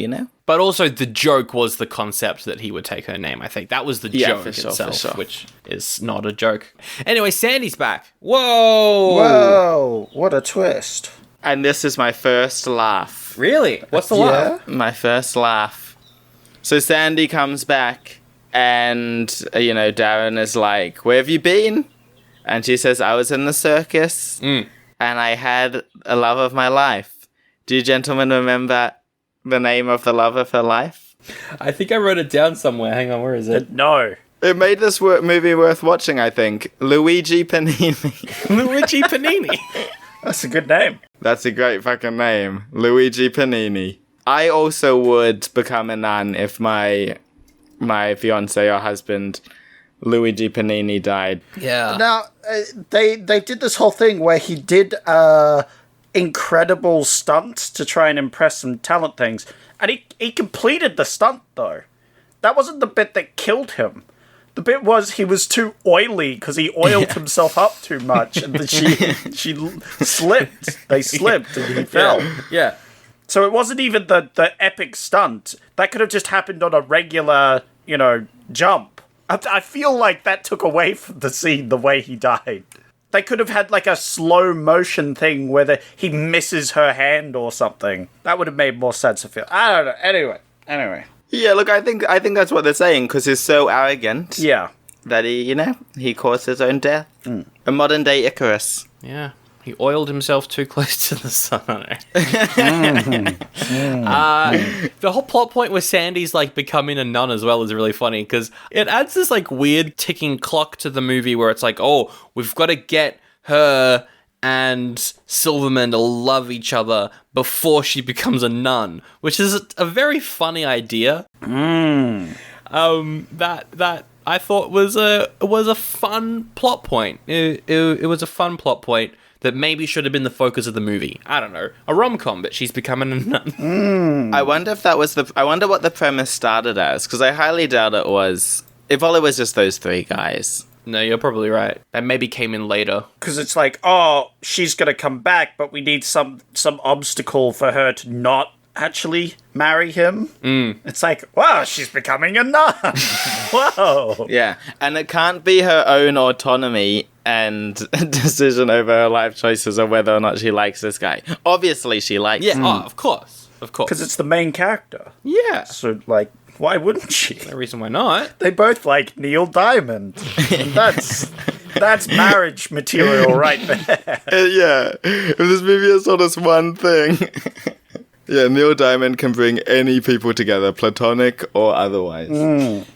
But also the joke was the concept that he would take her name, I think. That was the joke for sure, itself, for sure. which is not a joke. Anyway, Sandy's back. Whoa! Whoa, what a twist. And this is my first laugh. Really? What's the laugh? My first laugh. So Sandy comes back and, Darren is like, where have you been? And she says, I was in the circus and I had a love of my life. Do you gentlemen remember the name of the love of her life? I think I wrote it down somewhere. Hang on, where is it? No. It made this movie worth watching, I think. Luigi Panini. Luigi Panini. That's a good name. That's a great fucking name. Luigi Panini. I also would become a nun if my fiance or husband, Luigi Panini, died. Yeah. Now, they did this whole thing where he did incredible stunts to try and impress some talent things. And he completed the stunt, though. That wasn't the bit that killed him. The bit was he was too oily because he oiled himself up too much, and then she slipped. They slipped, and he fell. Yeah. So it wasn't even the epic stunt. That could have just happened on a regular, jump. I feel like that took away from the scene the way he died. They could have had like a slow motion thing where he misses her hand or something. That would have made more sense. I don't know. Anyway. Yeah, look, I think that's what they're saying, because he's so arrogant. Yeah. That he caused his own death. A modern day Icarus. Yeah. He oiled himself too close to the sun. The whole plot point with Sandy's like becoming a nun as well is really funny because it adds this like weird ticking clock to the movie where it's like, oh, we've got to get her and Silverman to love each other before she becomes a nun, which is a very funny idea. That I thought was a fun plot point. It was a fun plot point that maybe should have been the focus of the movie. I don't know, a rom-com, but she's becoming a nun. I wonder if that was I wonder what the premise started as, because I highly doubt it was. If all it was just those three guys. No, you're probably right. That maybe came in later. Because it's like, oh, she's going to come back, but we need some obstacle for her to not actually marry him. It's like, wow, she's becoming a nun. Whoa. Yeah, and it can't be her own autonomy and decision over her life choices or whether or not she likes this guy. Obviously, she likes him. Oh, of course. Of course. Because it's the main character. Yeah. So, like, why wouldn't she? No reason why not. They both like Neil Diamond. That's marriage material right there. Yeah, if this movie has told us one thing. Yeah, Neil Diamond can bring any people together, platonic or otherwise.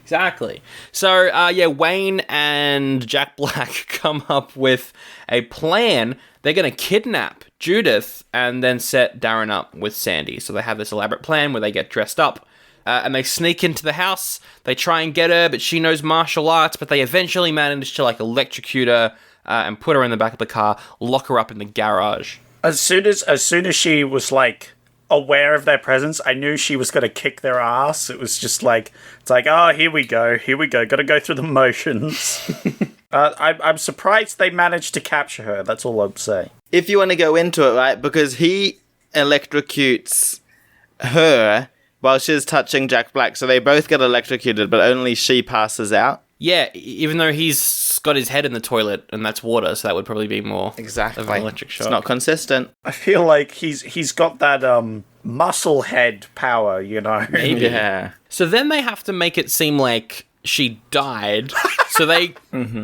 Exactly. So, Wayne and Jack Black come up with a plan. They're going to kidnap Judith and then set Darren up with Sandy. So they have this elaborate plan where they get dressed up and they sneak into the house. They try and get her, but she knows martial arts, but they eventually manage to like electrocute her and put her in the back of the car, lock her up in the garage. As soon as she was like aware of their presence, I knew she was going to kick their ass. It was just like, it's like, oh, here we go. Got to go through the motions. I'm surprised they managed to capture her. That's all I'm saying. If you want to go into it, right, because he electrocutes her while she's touching Jack Black, so they both get electrocuted, but only she passes out. Yeah, even though he's got his head in the toilet and that's water, so that would probably be more Exactly. of an electric shock. It's not consistent. I feel like he's got that muscle head power, you know. Maybe. Yeah. So then they have to make it seem like she died. So they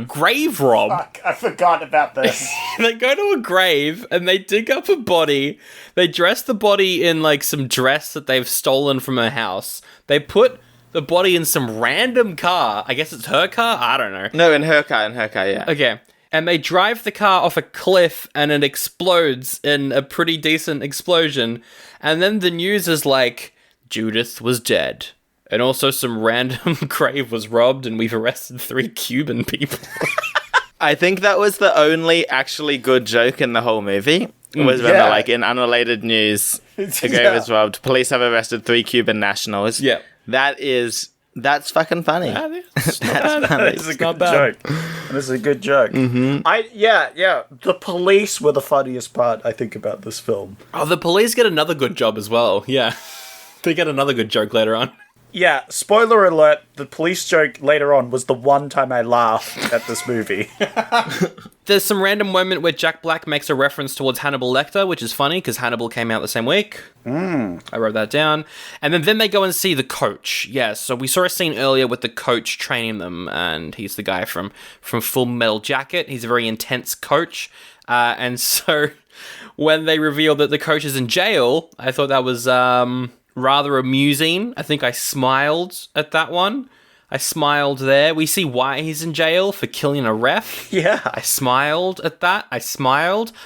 grave rob. Fuck, I forgot about this. They go to a grave and they dig up a body. They dress the body in like some dress that they've stolen from her house. They put the body in some random car. I guess it's her car? I don't know. No, in her car, yeah. Okay. And they drive the car off a cliff and it explodes in a pretty decent explosion. And then the news is like, Judith was dead. And also some random grave was robbed and we've arrested 3 Cuban people. I think that was the only actually good joke in the whole movie. Was when they're like, in unrelated news, the grave is robbed. Police have arrested 3 Cuban nationals. Yeah. That's fucking funny. It's not bad. It's a good joke. This is a good joke. The police were the funniest part, I think, about this film. Oh, the police get another good job as well. Yeah. They get another good joke later on. Yeah, spoiler alert, the police joke later on was the one time I laughed at this movie. There's some random moment where Jack Black makes a reference towards Hannibal Lecter, which is funny because Hannibal came out the same week. I wrote that down. And then they go and see the coach. Yeah, so we saw a scene earlier with the coach training them, and he's the guy from Full Metal Jacket. He's a very intense coach. And so when they reveal that the coach is in jail, I thought that was rather amusing. I think I smiled at that one. I smiled there. We see why he's in jail, for killing a ref. Yeah. I smiled at that.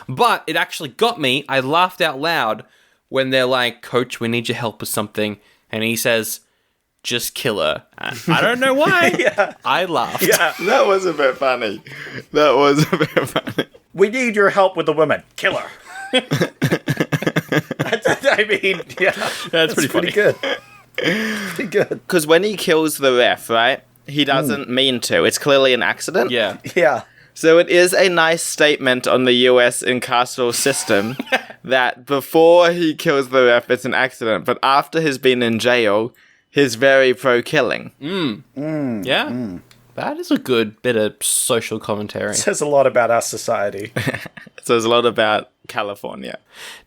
But it actually got me. I laughed out loud when they're like, Coach, we need your help with something. And he says, just kill her. I don't know why. Yeah. I laughed. Yeah. That was a bit funny. We need your help with the women. Kill her. I mean, yeah. That's pretty funny. good. Pretty good. Because when he kills the ref, right, he doesn't mean to. It's clearly an accident. Yeah. Yeah. So it is a nice statement on the US incarceral system that before he kills the ref, it's an accident. But after he's been in jail, he's very pro-killing. Yeah. That is a good bit of social commentary. It says a lot about our society. So there's a lot about California.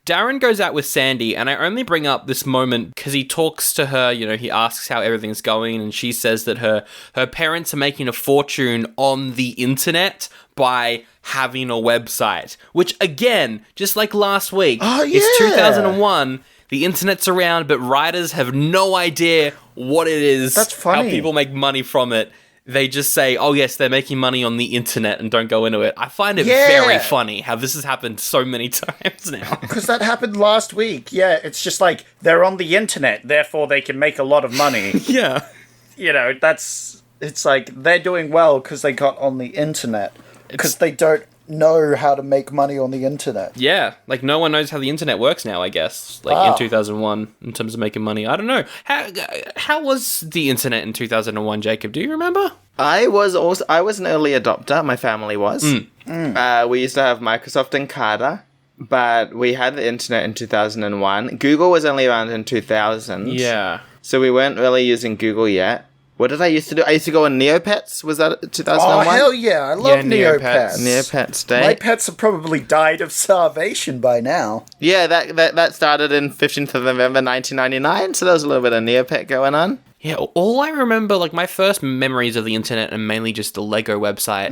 Darren goes out with Sandy, and I only bring up this moment because he talks to her, he asks how everything's going, and she says that her parents are making a fortune on the internet by having a website, which again, just like last week, it's 2001, the internet's around, but writers have no idea what it is. That's funny. How people make money from it. They just say, oh yes, they're making money on the internet and don't go into it. I find it very funny how this has happened so many times now. Because that happened last week. Yeah, it's just like, they're on the internet, therefore they can make a lot of money. Yeah. It's like, they're doing well because they got on the internet. Because they don't know how to make money on the internet. Yeah, like no one knows how the internet works now, I guess. Like in 2001, in terms of making money. I don't know. How was the internet in 2001, Jacob? Do you remember? I was an early adopter. My family was. We used to have Microsoft Encarta, but we had the internet in 2001. Google was only around in 2000. Yeah. So we weren't really using Google yet. What did I used to do? I used to go on Neopets. Was that Oh, 2001? hell yeah. I love Neopets. Neopets Day. My pets have probably died of starvation by now. Yeah, that started in 15th of November 1999, so there was a little bit of Neopet going on. Yeah, all I remember, like, my first memories of the internet are mainly just the Lego website.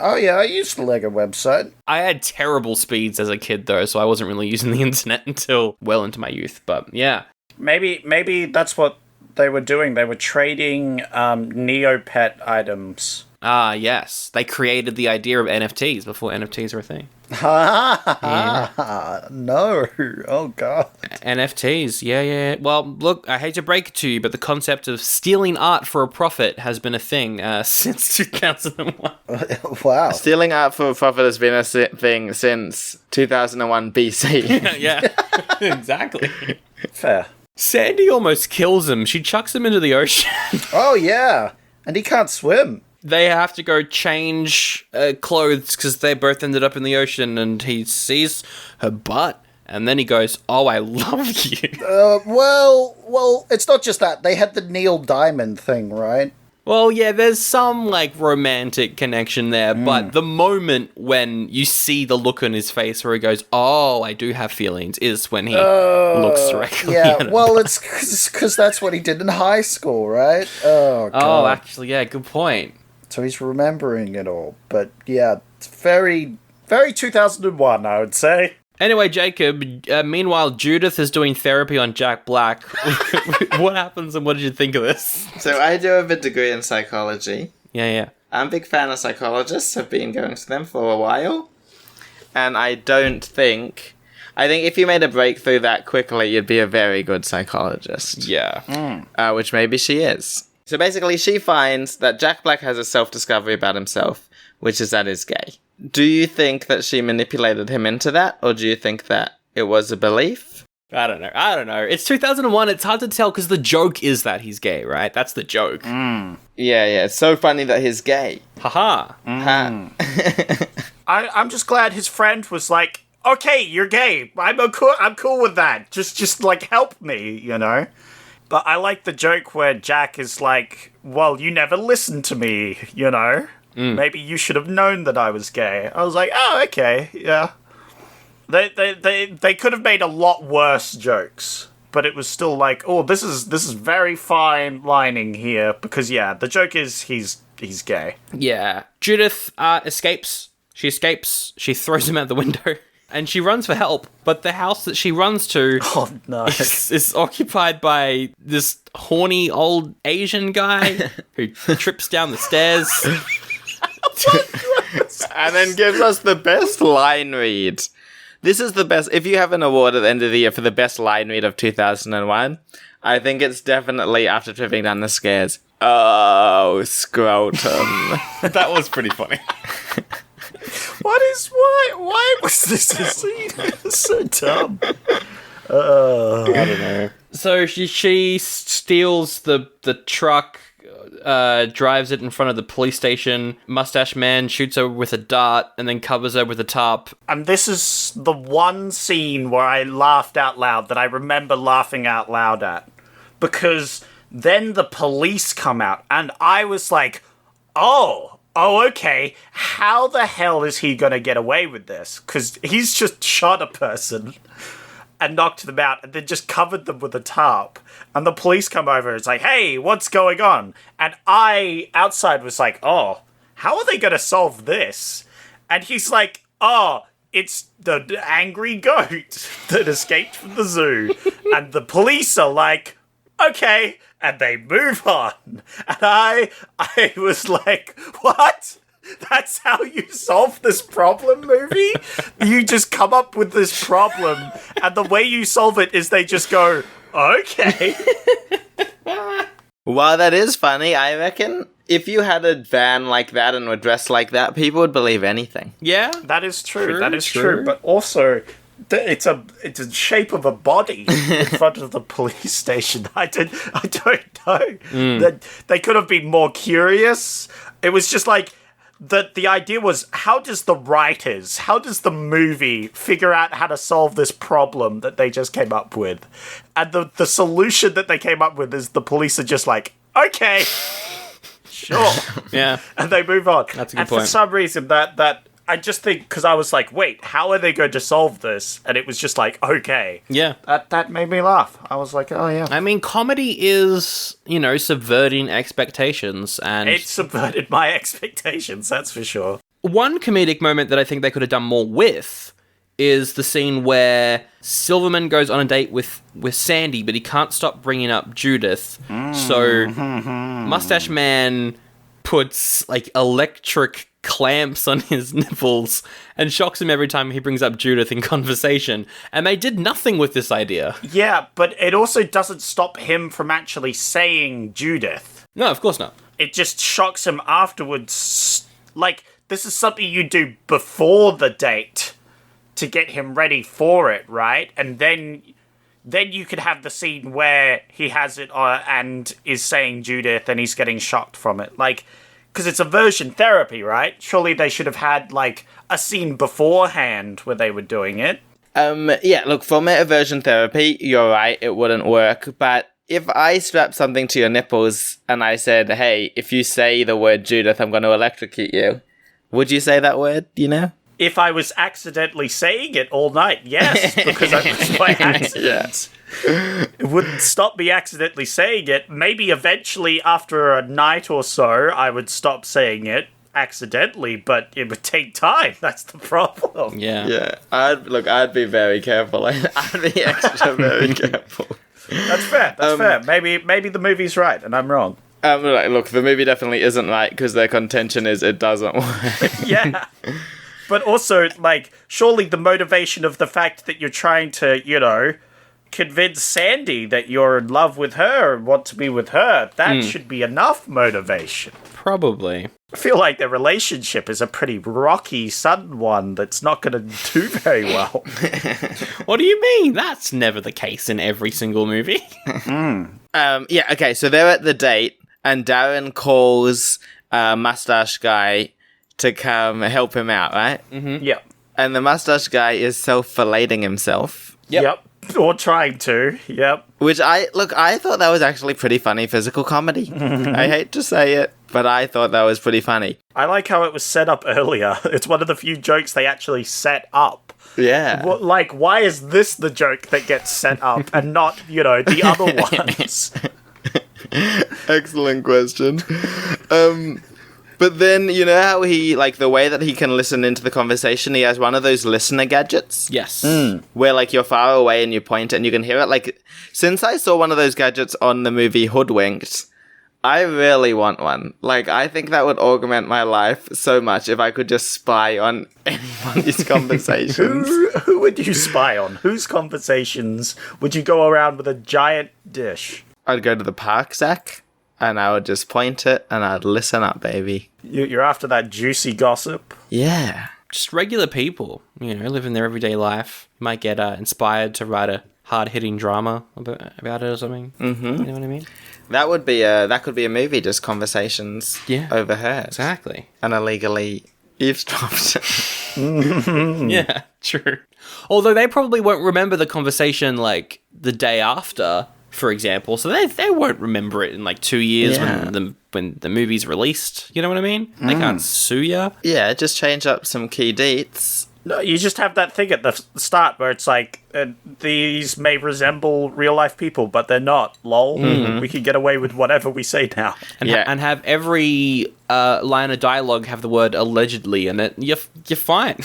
Oh, yeah, I used the Lego website. I had terrible speeds as a kid, though, so I wasn't really using the internet until well into my youth, but yeah. Maybe that's what they were doing. They were trading Neopet items. Ah, yes. They created the idea of NFTs before NFTs were a thing. No. Oh, God. NFTs, yeah. Well, look, I hate to break it to you, but the concept of stealing art for a profit has been a thing since 2001. Wow. Stealing art for profit has been a thing since 2001 BC. Yeah, exactly. Fair. Sandy almost kills him. She chucks him into the ocean. Oh, yeah. And he can't swim. They have to go change clothes because they both ended up in the ocean, and he sees her butt, and then he goes, "Oh, I love you." Well, it's not just that. They had the Neil Diamond thing, right? Well, yeah, there's some, like, romantic connection there, but the moment when you see the look on his face where he goes, "Oh, I do have feelings," is when he looks directly at her. Well, it's because that's what he did in high school, right? Oh, God. Oh, actually, yeah, good point. So he's remembering it all. But, yeah, it's very, very 2001, I would say. Anyway, Jacob, meanwhile, Judith is doing therapy on Jack Black. What happens and what did you think of this? So I do have a degree in psychology. Yeah. I'm a big fan of psychologists. I've been going to them for a while. And I think if you made a breakthrough that quickly, you'd be a very good psychologist. Yeah. Which maybe she is. So basically, she finds that Jack Black has a self-discovery about himself, which is that he's gay. Do you think that she manipulated him into that, or do you think that it was a belief? I don't know. It's 2001. It's hard to tell because the joke is that he's gay, right? That's the joke. Yeah. It's so funny that he's gay. Haha. I'm just glad his friend was like, "Okay, you're gay. I'm cool with that. Just like help me, you know." But I like the joke where Jack is like, "Well, you never listened to me, you know. Maybe you should have known that I was gay." I was like, "Oh, okay, yeah." They could have made a lot worse jokes, but it was still like, "Oh, this is very fine lining here," because yeah, the joke is he's gay. Yeah. Judith escapes. She escapes. She throws him out the window. And she runs for help, but the house that she runs to is occupied by this horny old Asian guy who trips down the stairs. And then gives us the best line read. This is the best. If you have an award at the end of the year for the best line read of 2001, I think it's definitely after tripping down the stairs. Oh, scrotum. That was pretty funny. Why was this a scene? It's so dumb. I don't know. So she steals the truck, drives it in front of the police station. Mustache Man shoots her with a dart and then covers her with a tarp. And this is the one scene where I laughed out loud that I remember laughing out loud at. Because then the police come out and I was like, oh, okay, how the hell is he gonna get away with this? Because he's just shot a person and knocked them out and then just covered them with a tarp. And the police come over and it's like, "Hey, what's going on?" And I, outside, was like, "Oh, how are they gonna solve this?" And he's like, "Oh, it's the angry goat that escaped from the zoo." And the police are like, "Okay." And they move on. And I was like, what? That's how you solve this problem, movie? You just come up with this problem, and the way you solve it is they just go, okay. While that is funny, I reckon if you had a van like that and were dressed like that, people would believe anything. Yeah? That is true. That is true. But also, it's a shape of a body in front of the police station. I don't know. They could have been more curious. It was just like the idea was, how does the movie figure out how to solve this problem that they just came up with? And the solution that they came up with is the police are just like, Okay. Sure. Yeah. And they move on. That's a good and point. for some reason, that I just think, because I was like, wait, how are they going to solve this? And it was just like, okay. Yeah. That made me laugh. I was like, oh, yeah. I mean, comedy is, subverting expectations, and It subverted my expectations, that's for sure. one comedic moment that I think they could have done more with is the scene where Silverman goes on a date with Sandy, but he can't stop bringing up Judith. So Mustache Man puts, electric clamps on his nipples and shocks him every time he brings up Judith in conversation. And they did nothing with this idea. Yeah, but it also doesn't stop him from actually saying Judith. No, of course not. It just shocks him afterwards. Like, this is something you do before the date to get him ready for it, right? And then you could have the scene where he has it and is saying Judith and he's getting shocked from it. Like, because it's aversion therapy, right? Surely they should have had, a scene beforehand where they were doing it. Yeah, look, for aversion therapy, you're right, it wouldn't work. But if I strapped something to your nipples and I said, hey, if you say the word Judith, I'm going to electrocute you, would you say that word, If I was accidentally saying it all night, yes, because I was by accident. It wouldn't stop me accidentally saying it. Maybe eventually, after a night or so, I would stop saying it accidentally, but it would take time. That's the problem. Yeah. Yeah, I'd be very careful. I'd be extra very careful. That's fair. That's fair. Maybe the movie's right, and I'm wrong. Look, the movie definitely isn't right because their contention is it doesn't work. Yeah. But also, surely the motivation of the fact that you're trying to, convince Sandy that you're in love with her and want to be with her, that should be enough motivation. Probably. I feel like their relationship is a pretty rocky, sudden one that's not going to do very well. What do you mean? That's never the case in every single movie. Yeah, okay, so they're at the date, and Darren calls Mustache Guy to come help him out, right? Mm-hmm. Yep. And the Mustache Guy is self-filleting himself. Yep. Or trying to. Yep. Which I thought that was actually pretty funny physical comedy. I hate to say it, but I thought that was pretty funny. I like how it was set up earlier. It's one of the few jokes they actually set up. Yeah. Why is this the joke that gets set up and not, the other ones? Excellent question. But then, how he, the way that he can listen into the conversation, he has one of those listener gadgets. Yes. Where, you're far away and you point it and you can hear it. Since I saw one of those gadgets on the movie Hoodwinked, I really want one. I think that would augment my life so much if I could just spy on anybody's conversations. Who would you spy on? Whose conversations would you go around with a giant dish? I'd go to the park, Zach, and I would just point it and I'd listen up, baby. You're after that juicy gossip? Yeah. Just regular people, living their everyday life. You might get inspired to write a hard-hitting drama about it or something. Mm-hmm. You know what I mean? That could be a movie, just conversations overheard. Exactly. And illegally eavesdropped. Yeah, true. Although they probably won't remember the conversation the day after, for example, so they won't remember it in 2 years when the movie's released. You know what I mean? They can't sue ya. Yeah, just change up some key dates. No, you just have that thing at the start where it's these may resemble real life people, but they're not. Lol. We can get away with whatever we say now. And have every line of dialogue have the word allegedly in it. You're fine.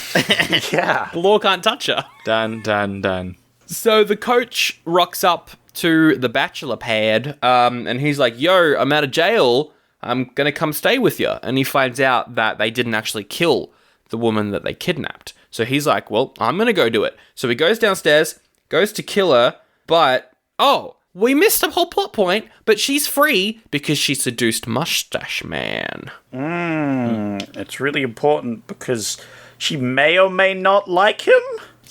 Yeah. The law can't touch you. Done. So the coach rocks up to the bachelor pad, and he's like, yo, I'm out of jail. I'm going to come stay with you. And he finds out that they didn't actually kill the woman that they kidnapped. So he's like, well, I'm going to go do it. So he goes downstairs, goes to kill her, but, we missed a whole plot point, but she's free because she seduced Mustache Man. It's really important because she may or may not like him.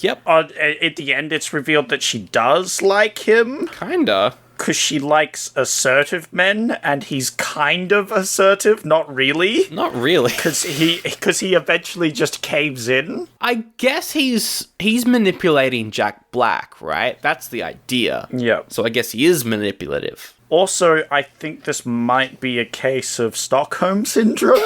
Yep. At the end, it's revealed that she does like him. Kinda. Because she likes assertive men, and he's kind of assertive, not really. Not really. Because he eventually just caves in. I guess he's manipulating Jack Black, right? That's the idea. Yeah. So I guess he is manipulative. Also, I think this might be a case of Stockholm Syndrome.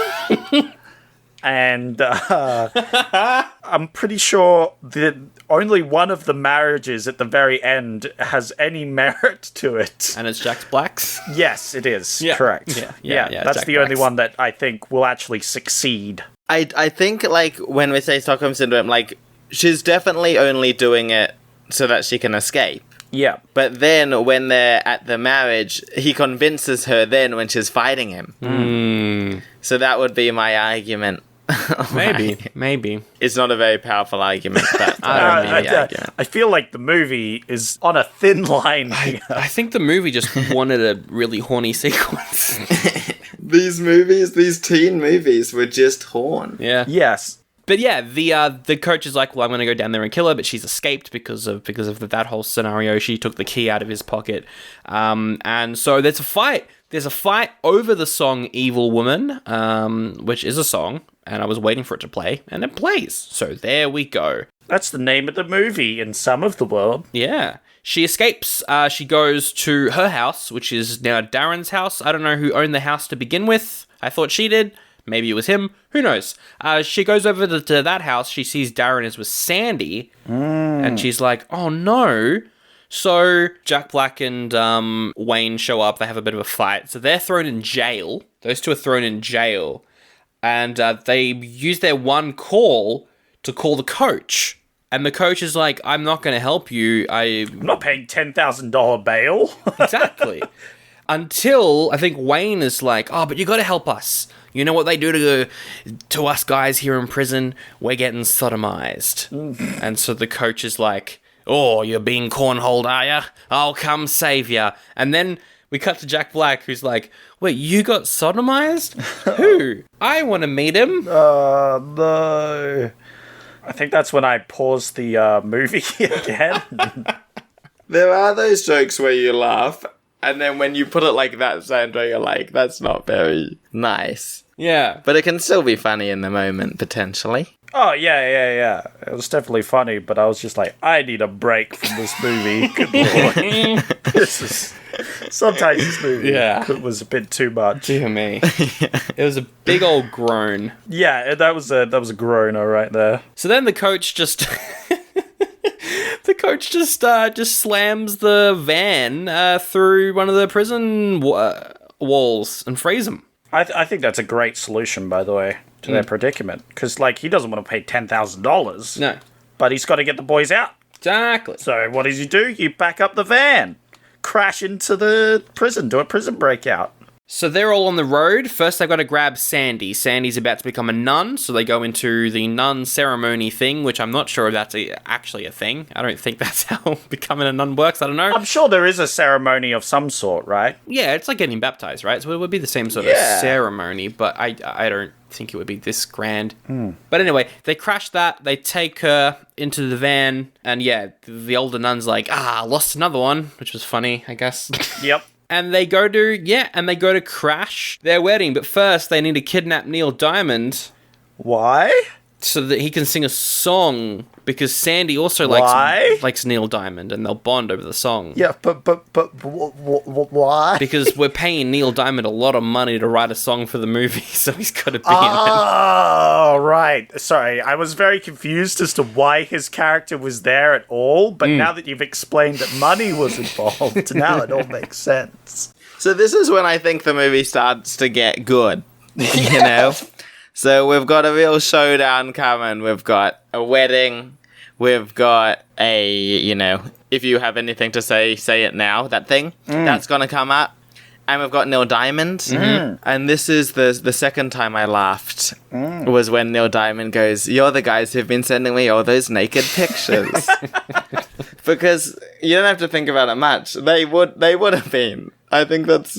And I'm pretty sure that only one of the marriages at the very end has any merit to it. And it's Jack Black's? Yes, it is. Yeah. Correct. Yeah, That's Jack the only Black's. one that I think will actually succeed. I think, like, when we say Stockholm Syndrome, like, she's definitely only doing it so that she can escape. Yeah. But then when they're at the marriage, he convinces her then when she's fighting him. So that would be my argument. Maybe. It's not a very powerful argument, but that would be the argument. I feel like the movie is on a thin line here. I think the movie just wanted a really horny sequence. These teen movies were just horn. Yeah. Yes. But yeah, the coach is like, well, I'm going to go down there and kill her, but she's escaped because of that whole scenario. She took the key out of his pocket. And so there's a fight. There's a fight over the song Evil Woman, which is a song, and I was waiting for it to play, and it plays. So there we go. That's the name of the movie in some of the world. Yeah. She escapes. She goes to her house, which is now Darren's house. I don't know who owned the house to begin with. I thought she did. Maybe it was him. Who knows? She goes over to that house. She sees Darren is with Sandy. And she's like, oh no. So Jack Black and Wayne show up. They have a bit of a fight. So they're thrown in jail. Those two are thrown in jail. And they use their one call to call the coach. And the coach is like, I'm not going to help you. I'm not paying $10,000 bail. Exactly. Until I think Wayne is like, oh, but you got to help us. You know what they do to us guys here in prison? We're getting sodomized. And so the coach is like, oh, you're being cornholed, are ya? I'll come save ya. And then we cut to Jack Black, who's like, wait, you got sodomized? Who? I want to meet him. No. I think that's when I paused the movie again. There are those jokes where you laugh, and then when you put it like that, Sandra, you're like, that's not very nice. Yeah. But it can still be funny in the moment, potentially. Oh, yeah. It was definitely funny, but I was just like, I need a break from this movie. Good lord. Sometimes this movie was a bit too much. Dear me. It was a big old groan. Yeah, that was a groaner right there. So then the coach just... just slams the van through one of the prison walls and frees him. I think that's a great solution, by the way, to their predicament. Because, like, he doesn't want to pay $10,000. No. But he's got to get the boys out. Exactly. So what does he do? You back up the van. Crash into the prison. Do a prison breakout. So they're all on the road. First, they've got to grab Sandy. Sandy's about to become a nun, so they go into the nun ceremony thing, which I'm not sure if that's actually a thing. I don't think that's how becoming a nun works. I don't know. I'm sure there is a ceremony of some sort, right? Yeah, it's like getting baptized, right? So it would be the same sort of ceremony, but I don't think it would be this grand. But anyway, they crash that. They take her into the van, and yeah, the older nun's like, lost another one, which was funny, I guess. Yep. And they go to crash their wedding. But first, they need to kidnap Neil Diamond Why? so that he can sing a song. Because Sandy also likes Neil Diamond, and they'll bond over the song. Yeah, but why? Because we're paying Neil Diamond a lot of money to write a song for the movie, so he's got to be in it. Oh, right. Sorry, I was very confused as to why his character was there at all, but now that you've explained that money was involved, now it all makes sense. So this is when I think the movie starts to get good, you know? So we've got a real showdown coming. We've got a wedding. We've got a, if you have anything to say it now, that thing. That's going to come up. And we've got Neil Diamond. And this is the second time I laughed, was when Neil Diamond goes, you're the guys who've been sending me all those naked pictures. Because you don't have to think about it much. They would have been. I think that's,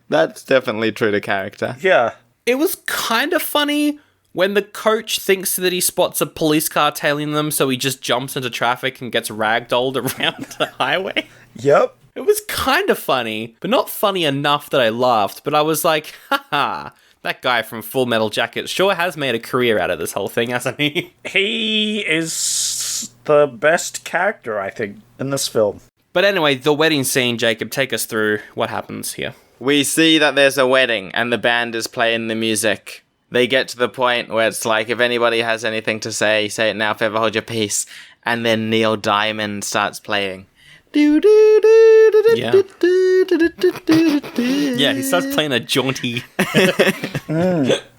that's definitely true to character. Yeah. It was kind of funny when the coach thinks that he spots a police car tailing them, so he just jumps into traffic and gets ragdolled around the highway. Yep. It was kind of funny, but not funny enough that I laughed. But I was like, haha, that guy from Full Metal Jacket sure has made a career out of this whole thing, hasn't he? He is the best character, I think, in this film. But anyway, the wedding scene, Jacob, take us through what happens here. We see that there's a wedding and the band is playing the music. They get to the point where it's like, if anybody has anything to say it now, if ever hold your peace. And then Neil Diamond starts playing. Yeah. Yeah, he starts playing a jaunty.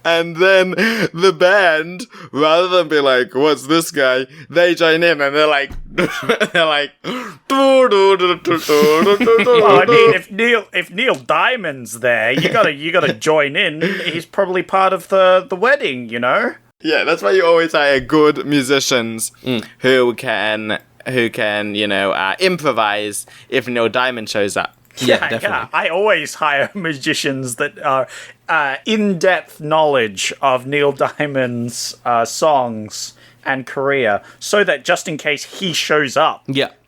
And then the band, rather than be like, what's this guy? They join in and they're like, Well, I mean, if Neil Diamond's there, you gotta join in. He's probably part of the wedding, you know? Yeah, that's why you always hire good musicians who can improvise if Neil Diamond shows up. Yeah, definitely. Yeah. I always hire magicians that are in-depth knowledge of Neil Diamond's songs and career, so that just in case he shows up,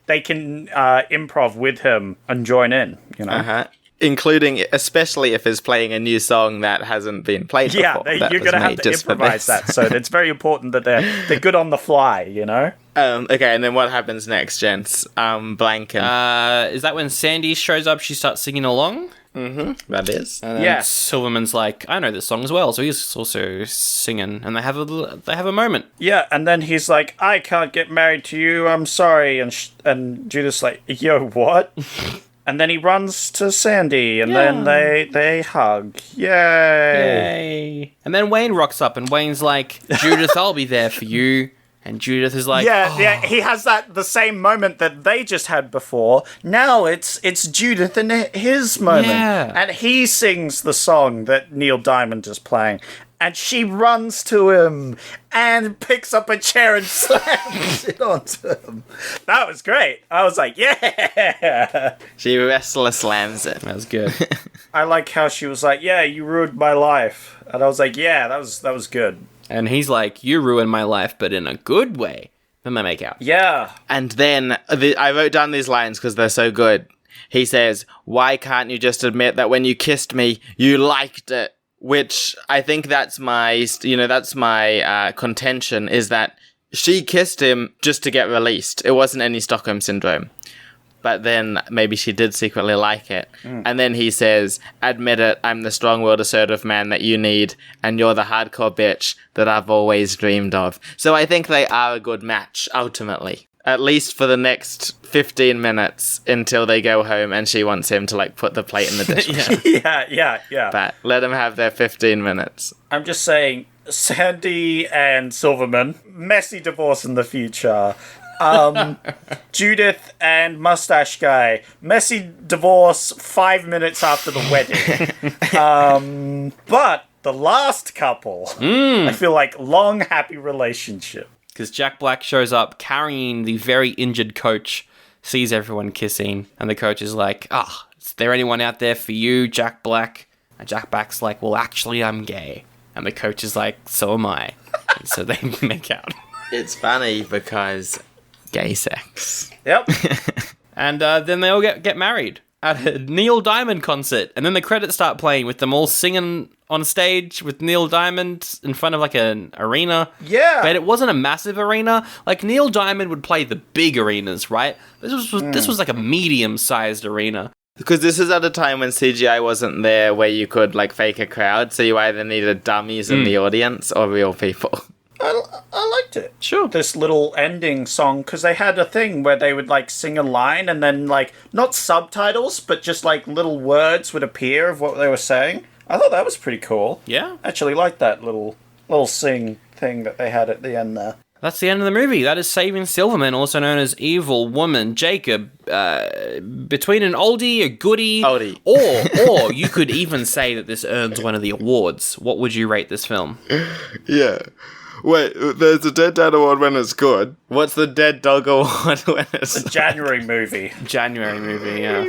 they can improv with him and join in, you know? Including, especially if he's playing a new song that hasn't been played before. Yeah, you're going to have to improvise that, so it's very important that they're good on the fly, you know? Okay, and then what happens next, gents? Blanking. Is that when Sandy shows up, she starts singing along? Mm-hmm, that is. And then Silverman's like, I know this song as well, so he's also singing, and they have a moment. Yeah, and then he's like, I can't get married to you, I'm sorry, and Judith's like, yo, what? And then he runs to Sandy, and then they hug. Yay! And then Wayne rocks up, and Wayne's like, Judith, I'll be there for you. And Judith is like, yeah, he has the same moment that they just had before. Now it's Judith and his moment. Yeah. And he sings the song that Neil Diamond is playing. And she runs to him and picks up a chair and slams it onto him. That was great. I was like, yeah. She wrestler slams it. That was good. I like how she was like, yeah, you ruined my life. And I was like, yeah, that was good. And he's like, you ruined my life, but in a good way. Then they make out. Yeah. And then I wrote down these lines because they're so good. He says, why can't you just admit that when you kissed me, you liked it? Which I think that's my contention, is that she kissed him just to get released. It wasn't any Stockholm Syndrome. But then maybe she did secretly like it. And then he says, admit it, I'm the strong-willed, assertive man that you need, and you're the hardcore bitch that I've always dreamed of. So I think they are a good match, ultimately. At least for the next 15 minutes until they go home and she wants him to, like, put the plate in the dishwasher. Yeah. But let them have their 15 minutes. I'm just saying, Sandy and Silverman, messy divorce in the future. Judith and Mustache Guy, messy divorce 5 minutes after the wedding. But the last couple, I feel like long, happy relationship. Because Jack Black shows up carrying the very injured coach, sees everyone kissing, and the coach is like, is there anyone out there for you, Jack Black? And Jack Black's like, well, actually, I'm gay. And the coach is like, so am I. And so they make out. It's funny because gay sex. Yep. And then they all get married at a Neil Diamond concert. And then the credits start playing with them all singing on stage with Neil Diamond in front of like an arena. Yeah. But it wasn't a massive arena. Like Neil Diamond would play the big arenas, right? This was like a medium-sized arena. Because this is at a time when CGI wasn't there where you could like fake a crowd. So you either needed dummies in the audience or real people. I liked it. Sure. This little ending song, because they had a thing where they would like sing a line and then like not subtitles, but just like little words would appear of what they were saying. I thought that was pretty cool. Yeah. Actually liked that little sing thing that they had at the end there. That's the end of the movie. That is Saving Silverman, also known as Evil Woman. Jacob, between an oldie, a goodie, or you could even say that this earns one of the awards. What would you rate this film? Yeah. Wait, there's a Dead Dad Award when it's good. What's the Dead Dog Award when it's... The January movie. January movie, yeah.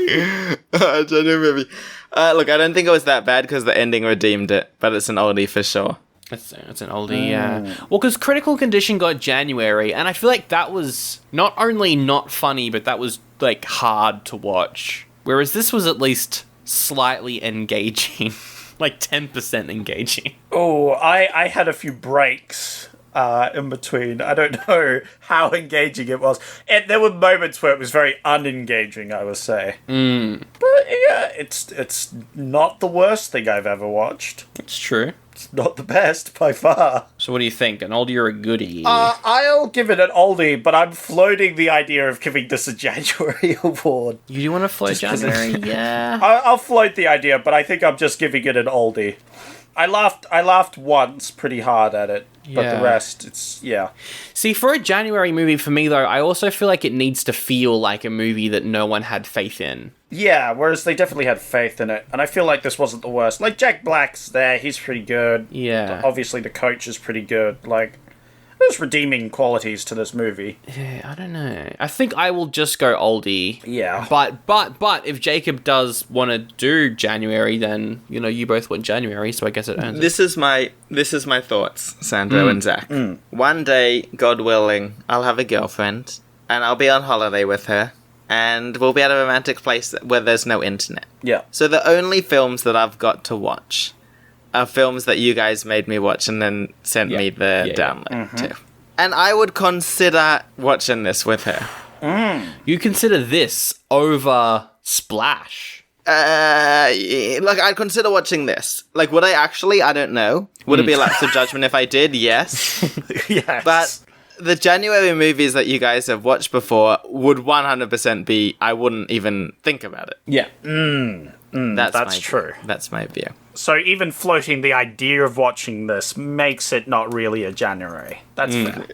January movie. Look, I don't think it was that bad because the ending redeemed it, but it's an oldie for sure. It's an oldie, yeah. Well, because Critical Condition got January, and I feel like that was not only not funny, but that was, like, hard to watch. Whereas this was at least slightly engaging. Like 10% engaging. Oh, I had a few breaks in between. I don't know how engaging it was. There were moments where it was very unengaging, I would say. But yeah, it's not the worst thing I've ever watched. It's true. It's not the best by far. So what do you think? An oldie or a goodie? I'll give it an oldie, but I'm floating the idea of giving this a January award. You do want to float January? Yeah. I'll float the idea, but I think I'm just giving it an oldie. I laughed once pretty hard at it, but Yeah. the rest, it's, yeah. See, for a January movie, for me, though, I also feel like it needs to feel like a movie that no one had faith in. Yeah, whereas they definitely had faith in it, and I feel like this wasn't the worst. Like, Jack Black's there, he's pretty good. Yeah. Obviously, the coach is pretty good. Like, there's redeeming qualities to this movie. Yeah, I don't know. I think I will just go oldie. Yeah. But if Jacob does want to do January, then, you both went January, so I guess it earns it. This is my thoughts, Sandro and Zach. One day, God willing, I'll have a girlfriend, and I'll be on holiday with her, and we'll be at a romantic place where there's no internet. Yeah. So the only films that I've got to watch are films that you guys made me watch and then sent me the download to. And I would consider watching this with her. You consider this over Splash? I'd consider watching this. Like, would I actually? I don't know. Would it be a lapse of judgment if I did? Yes. Yes. But the January movies that you guys have watched before would 100% be, I wouldn't even think about it. Yeah. That's true. That's my view. So even floating the idea of watching this makes it not really a January. That's fair.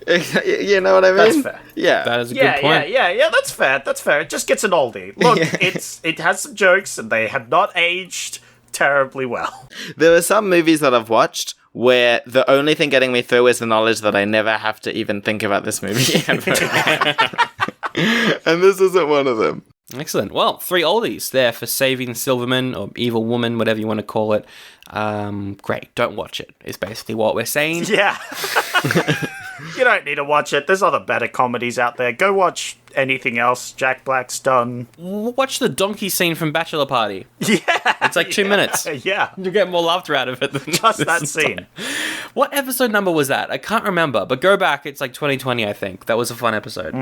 You know what I mean? That's fair. Yeah. That is a good point. Yeah, that's fair. That's fair. It just gets an oldie. Look, it has some jokes and they have not aged terribly well. There are some movies that I've watched where the only thing getting me through is the knowledge that I never have to even think about this movie ever. And this isn't one of them. Excellent. Well, 3 oldies there for Saving Silverman, or Evil Woman, whatever you want to call it. Great. Don't watch it, is basically what we're saying. Yeah. You don't need to watch it. There's other better comedies out there. Go watch anything else Jack Black's done. Watch the donkey scene from Bachelor Party. Yeah. It's like 2 minutes. Yeah. You'll get more laughter out of it than Just that this scene. time. What episode number was that? I can't remember, but go back. It's like 2020, I think. That was a fun episode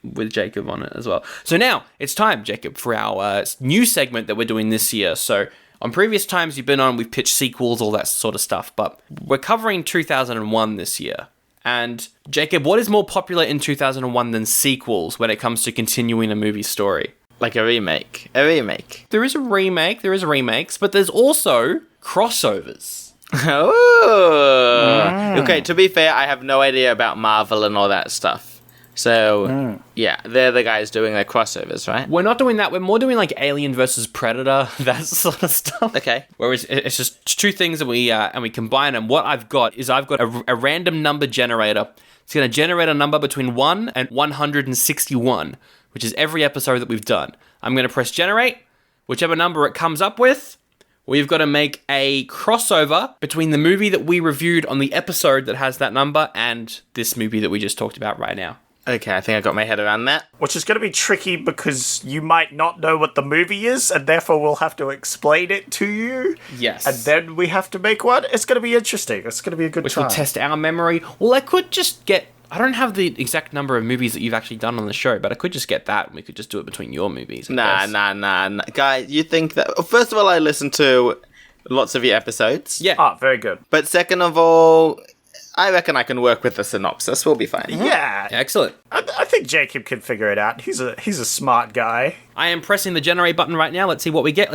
with Jacob on it as well. So now it's time, Jacob, for our new segment that we're doing this year. So on previous times you've been on, we've pitched sequels, all that sort of stuff, but we're covering 2001 this year. And Jacob, what is more popular in 2001 than sequels when it comes to continuing a movie story? Like a remake. A remake. There is remakes, but there's also crossovers. Oh. Okay, to be fair, I have no idea about Marvel and all that stuff. So, yeah, they're the guys doing their crossovers, right? We're not doing that. We're more doing like Alien versus Predator, that sort of stuff. Okay. Whereas it's just 2 things and we combine them. What I've got is I've got a random number generator. It's going to generate a number between 1 and 161, which is every episode that we've done. I'm going to press generate. Whichever number it comes up with, we've got to make a crossover between the movie that we reviewed on the episode that has that number and this movie that we just talked about right now. Okay, I think I got my head around that. Which is going to be tricky because you might not know what the movie is, and therefore we'll have to explain it to you. Yes. And then we have to make one. It's going to be interesting. It's going to be a good Which time. will test our memory. Well, I could just get... I don't have the exact number of movies that you've actually done on the show, but I could just get that, and we could just do it between your movies. I guess. Nah. Guys, you think that... First of all, I listened to lots of your episodes. Yeah. Ah, very good. But second of all, I reckon I can work with the synopsis. We'll be fine. Yeah. Excellent. I think Jacob can figure it out. He's a smart guy. I am pressing the generate button right now. Let's see what we get.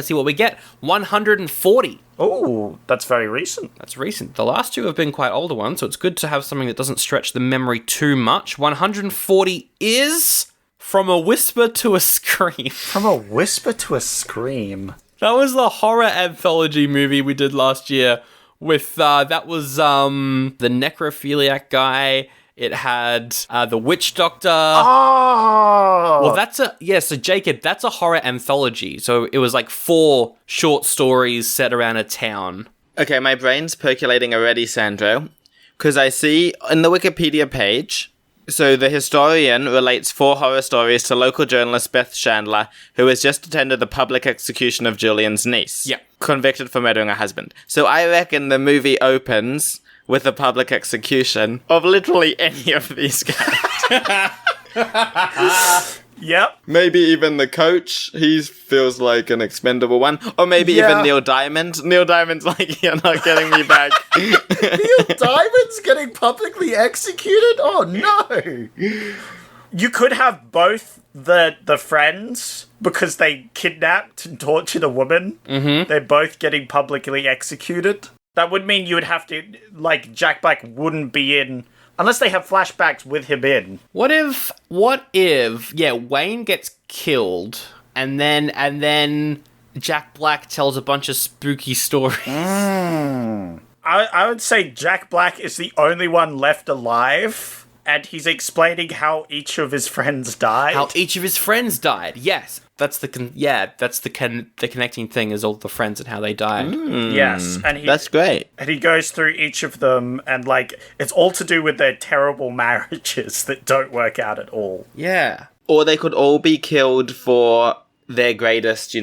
140. Oh, that's very recent. That's recent. The last 2 have been quite older ones, so it's good to have something that doesn't stretch the memory too much. 140 is From a Whisper to a Scream. From a whisper to a scream. That was the horror anthology movie we did last year with, that was, the necrophiliac guy. It had, the witch doctor. Oh! Well, so Jacob, that's a horror anthology. So it was like 4 short stories set around a town. Okay, my brain's percolating already, Sandro. Because I see in the Wikipedia page... So the historian relates 4 horror stories to local journalist Beth Chandler, who has just attended the public execution of Julian's niece. Yeah. Convicted for murdering her husband. So I reckon the movie opens with a public execution of literally any of these guys. Yep. Maybe even the coach, he feels like an expendable one. Or maybe even Neil Diamond. Neil Diamond's like, you're not getting me back. Neil Diamond's getting publicly executed? Oh, no. You could have both the friends, because they kidnapped and tortured a woman. Mm-hmm. They're both getting publicly executed. That would mean you would have to, like, Jack Black wouldn't be in... Unless they have flashbacks with him in. What if, Wayne gets killed, and then Jack Black tells a bunch of spooky stories? I would say Jack Black is the only one left alive, and he's explaining how each of his friends died. Yes. That's the connecting thing is all the friends and how they died. Yes, and that's great. And he goes through each of them, and like it's all to do with their terrible marriages that don't work out at all. Yeah. Or they could all be killed for their greatest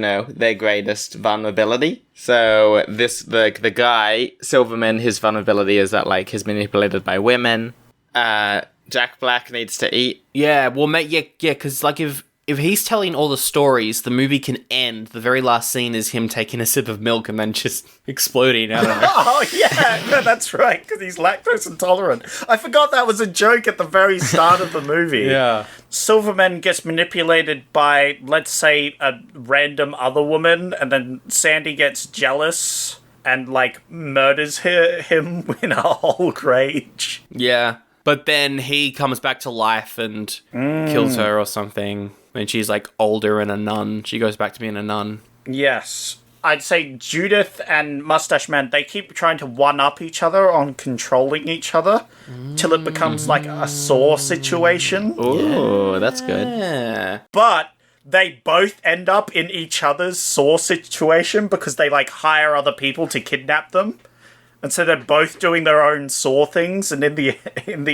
vulnerability. So the guy, Silverman, his vulnerability is that like he's manipulated by women. Jack Black needs to eat. Yeah, well, mate, because like if he's telling all the stories, the movie can end. The very last scene is him taking a sip of milk and then just exploding. I don't know. Oh, yeah, that's right, because he's lactose intolerant. I forgot that was a joke at the very start of the movie. Yeah. Silverman gets manipulated by, let's say, a random other woman, and then Sandy gets jealous and, like, murders him in a whole rage. Yeah. But then he comes back to life and kills her or something. When she's like older and a nun. She goes back to being a nun. Yes. I'd say Judith and Mustache Man, they keep trying to one-up each other on controlling each other till it becomes like a Saw situation. Ooh, that's good. Yeah. But they both end up in each other's Saw situation because they like hire other people to kidnap them. And so they're both doing their own Saw things, and in the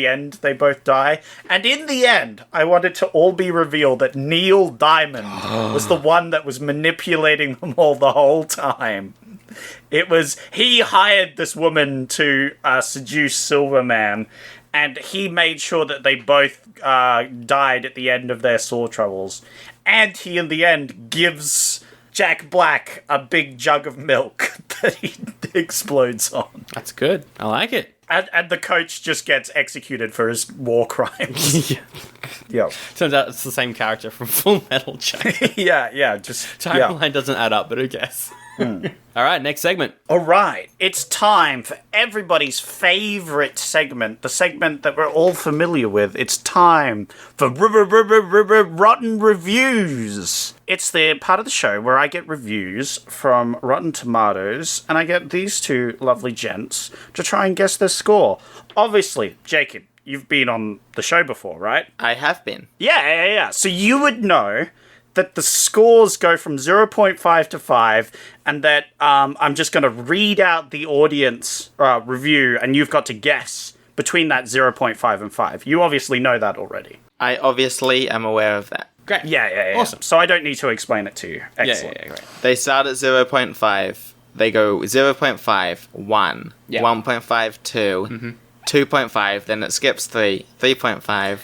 end, they both die. And in the end, I want it to all be revealed that Neil Diamond was the one that was manipulating them all the whole time. He hired this woman to seduce Silverman, and he made sure that they both died at the end of their Saw troubles. And he, in the end, gives Jack Black a big jug of milk that he explodes on. That's good. I like it. And the coach just gets executed for his war crimes. Yeah. Turns out it's the same character from Full Metal Jacket. Yeah. Timeline doesn't add up, but who cares? All right, next segment. All right, it's time for everybody's favorite segment, the segment that we're all familiar with. It's time for Rotten Reviews. It's the part of the show where I get reviews from Rotten Tomatoes, and I get these two lovely gents to try and guess their score. Obviously, Jacob, you've been on the show before, right? I have been. Yeah. So you would know that the scores go from 0.5 to 5, and that I'm just going to read out the audience review, and you've got to guess between that 0.5 and 5. You obviously know that already. I obviously am aware of that. Great. Yeah. Awesome. So I don't need to explain it to you. Excellent. Yeah, great. They start at 0.5. They go 0.5, 1, Yeah. 1.5, 2, 2.5, then it skips 3, 3.5.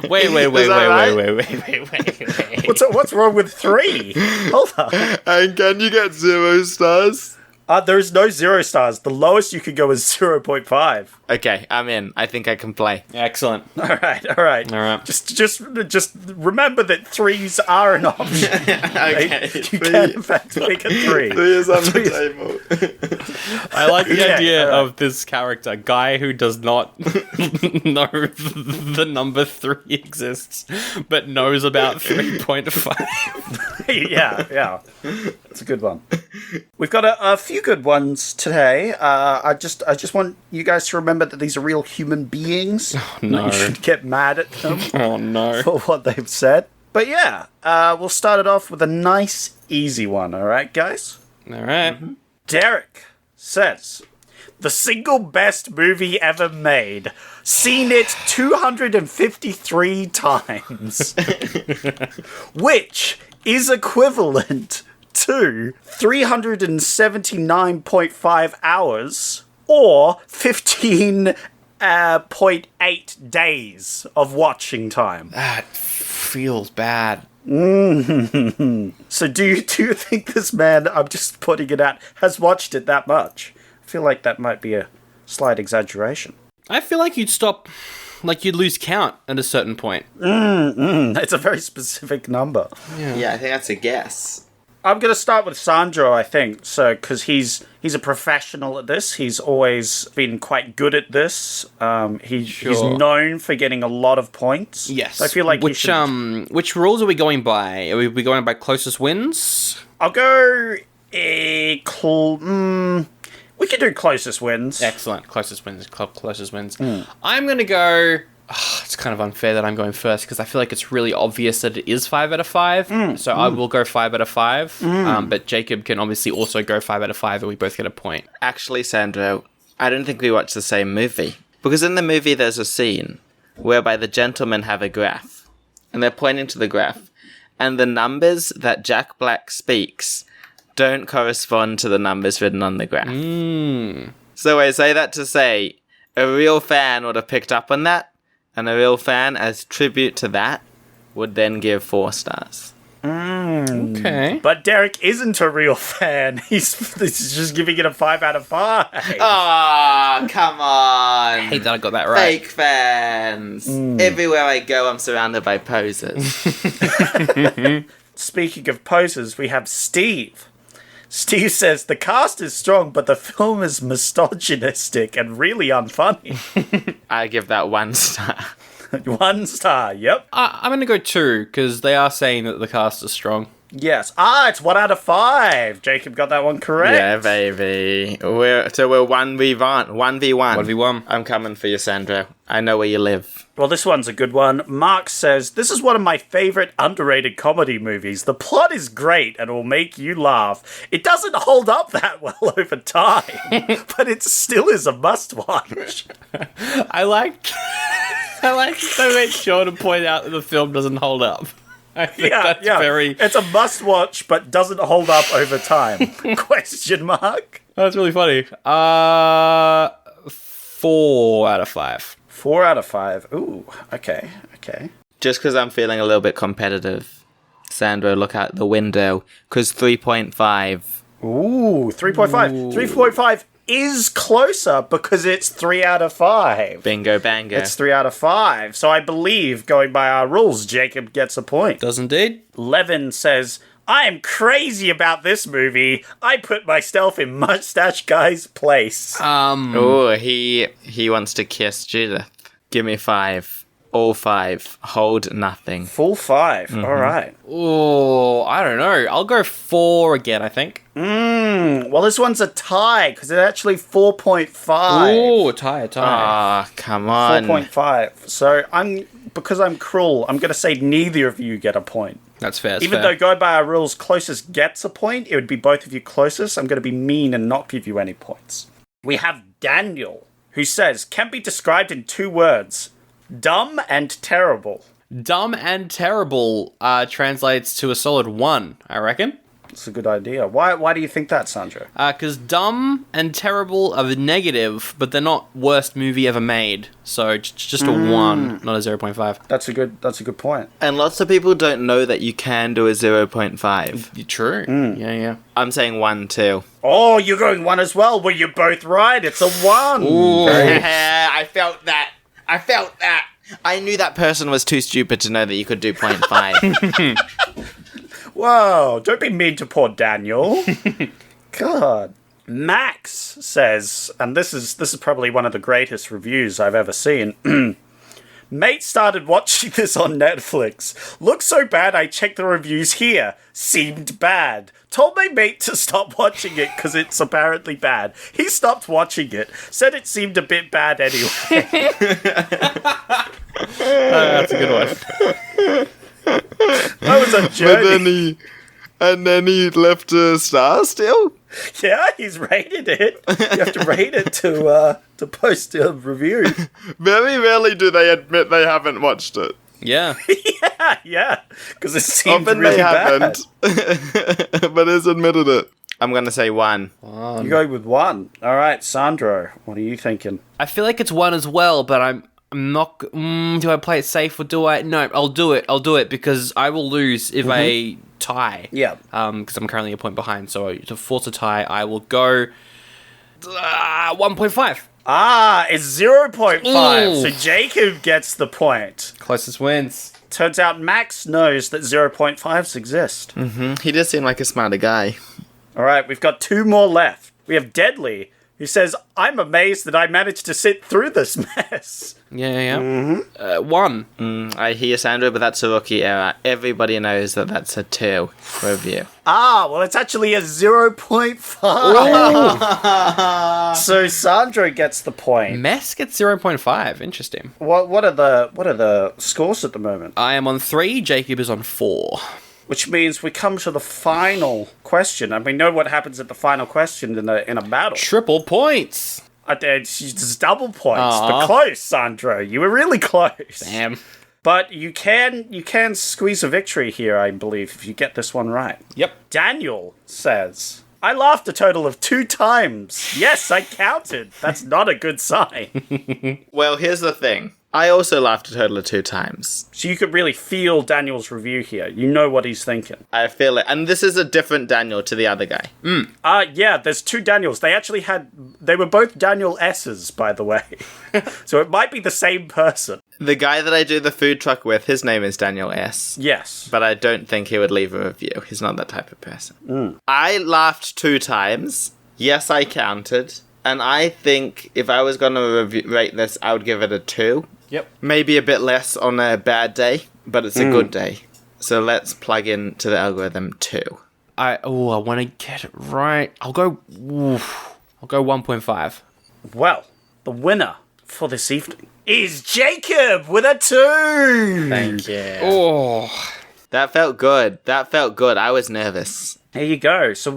Wait. What's wrong with 3? Hold on. And can you get 0 stars? There's no 0 stars. The lowest you could go is 0.5. Okay, I'm in. I think I can play. Excellent. All right. Just remember that 3s are an option. Okay. You can in fact make a 3. 3 is on the table. I like the Yeah, idea all right. of this character, guy who does not know the number 3 exists, but knows about 3.5. yeah. That's a good one. We've got a few good ones today. I just want you guys to remember that these are real human beings. Oh, no. You should get mad at them Oh no. for what they've said. But yeah, we'll start it off with a nice, easy one. All right, guys? All right. Derek says, the single best movie ever made. Seen it 253 times. Which is equivalent to 379.5 hours or 15.8 days of watching time. That feels bad. So do you think this man, I'm just putting it out, has watched it that much? I feel like that might be a slight exaggeration. I feel like you'd stop, like you'd lose count at a certain point. It's a very specific number. Yeah, I think that's a guess. I'm going to start with Sandro, I think, so because he's a professional at this. He's always been quite good at this. He's known for getting a lot of points. Yes. So I feel like which rules are we going by? Are we going by closest wins? I'll go we could do closest wins. Excellent. Closest wins. Closest wins. I'm going to go... it's kind of unfair that I'm going first because I feel like it's really obvious that it is 5 out of 5. So I will go 5 out of 5. But Jacob can obviously also go 5 out of 5 and we both get a point. Actually, Sandro, I don't think we watched the same movie. Because in the movie there's a scene whereby the gentlemen have a graph. And they're pointing to the graph. And the numbers that Jack Black speaks don't correspond to the numbers written on the graph. So I say that to say, a real fan would have picked up on that. And a real fan, as tribute to that, would then give 4 stars. Okay. But Derek isn't a real fan. He's just giving it a 5 out of 5. Oh, come on. I hate that I got that right. Fake fans. Everywhere I go, I'm surrounded by posers. Speaking of posers, we have Steve. Steve says, the cast is strong, but the film is misogynistic and really unfunny. I give that 1 star. 1 star, yep. I'm going to go 2 because they are saying that the cast is strong. Yes. It's 1 out of 5. Jacob got that one correct. Yeah, baby. We're 1v1. 1v1. 1v1. I'm coming for you, Sandro. I know where you live. Well, this one's a good one. Mark says, this is one of my favorite underrated comedy movies. The plot is great and will make you laugh. It doesn't hold up that well over time, but it still is a must-watch. I like they make sure to point out that the film doesn't hold up. I think that's very... It's a must-watch, but doesn't hold up over time. Question mark? That's really funny. 4 out of 5. 4 out of 5. Ooh, okay. Just because I'm feeling a little bit competitive, Sandro, look out the window, because 3.5. Ooh, 3.5. 3.5 is closer because it's 3 out of 5. Bingo bango. It's 3 out of 5. So I believe, going by our rules, Jacob gets a point. Does indeed. Levin says, I am crazy about this movie. I put myself in Mustache Guy's place. Oh, he wants to kiss Judith. Give me 5. All 5. Hold nothing. Full 5. All right. Oh, I don't know. I'll go 4 again, I think. Well, this one's a tie because it's actually 4.5. Oh, tie. Ah, come on. 4.5. So because I'm cruel, I'm going to say neither of you get a point. That's fair. Even though go by our rules, closest gets a point, it would be both of you closest. I'm going to be mean and not give you any points. We have Daniel, who says, can be described in 2 words. Dumb and terrible. Dumb and terrible translates to a solid 1, I reckon. That's a good idea. Why do you think that, Sandro? Because dumb and terrible are the negative, but they're not worst movie ever made. So just a 1, not a 0.5. That's a good point. And lots of people don't know that you can do a 0.5. True. Yeah. I'm saying 1 too. Oh, you're going 1 as well. Well, you're both right. It's a 1. I felt that. I knew that person was too stupid to know that you could do 0.5. Whoa, don't be mean to poor Daniel. God. Max says, and this is probably one of the greatest reviews I've ever seen. Mate started watching this on Netflix. Looked so bad I checked the reviews here. Seemed bad. Told my mate to stop watching it because it's apparently bad. He stopped watching it. Said it seemed a bit bad anyway. That's a good one. That was a journey. And then he left a star still? Yeah, he's rated it. You have to rate it to post a review. Very rarely do they admit they haven't watched it. Yeah. Yeah, because it seemed Often really they bad. haven't, but has admitted it. I'm gonna say 1. You go with 1. All right, Sandro, what are you thinking? I feel like it's 1 as well, but I'm not... do I play it safe or do I... No, I'll do it because I will lose if I tie. Yeah. Because I'm currently a point behind, so to force a tie, I will go 1.5. It's 0.5, Ooh. so Jacob gets the point. Closest wins. Turns out Max knows that 0.5s exist. He does seem like a smarter guy. All right, we've got 2 more left. We have Deadly, who says, I'm amazed that I managed to sit through this mess. Yeah. 1. I hear Sandra, but that's a rookie error. Everybody knows that that's a 2 review. Well, it's actually a 0.5. So Sandro gets the point. Mess gets 0.5. Interesting. What are the scores at the moment? I am on 3. Jacob is on 4. Which means we come to the final question, and we know what happens at the final question in a battle. Triple points. It's double points, Aw. but close, Sandro. You were really close. Damn. But you can squeeze a victory here, I believe, if you get this one right. Yep. Daniel says, I laughed a total of 2 times. Yes, I counted. That's not a good sign. Well, here's the thing. I also laughed a total of 2 times. So you could really feel Daniel's review here. You know what he's thinking. I feel it. And this is a different Daniel to the other guy. Yeah, there's 2 Daniels. They were both Daniel S's, by the way. So it might be the same person. The guy that I do the food truck with, his name is Daniel S. Yes. But I don't think he would leave a review. He's not that type of person. I laughed 2 times. Yes, I counted. And I think if I was going to rate this, I would give it a 2. Yep. Maybe a bit less on a bad day, but it's a good day. So let's plug in to the algorithm 2. I want to get it right. I'll go 1.5. Well, the winner for this evening is Jacob with a 2. Thank you. Oh. That felt good. I was nervous. There you go. So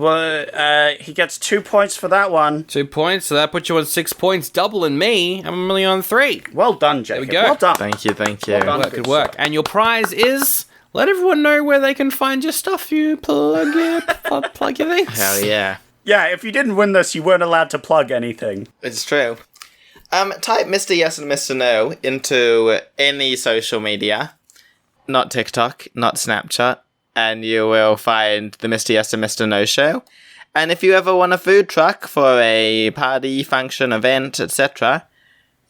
he gets 2 points for that one. 2 points, so that puts you on 6 points, doubling me. I'm only on 3. Well done, Jacob. There we go. Well done. Thank you. Well done. Good work. And your prize is... Let everyone know where they can find your stuff. You plug your things. Hell yeah. Yeah, if you didn't win this, you weren't allowed to plug anything. It's true. Type Mr. Yes and Mr. No into any social media. Not TikTok, not Snapchat. And you will find the Mr. Yes and Mr. No show. And if you ever want a food truck for a party, function, event, etc.,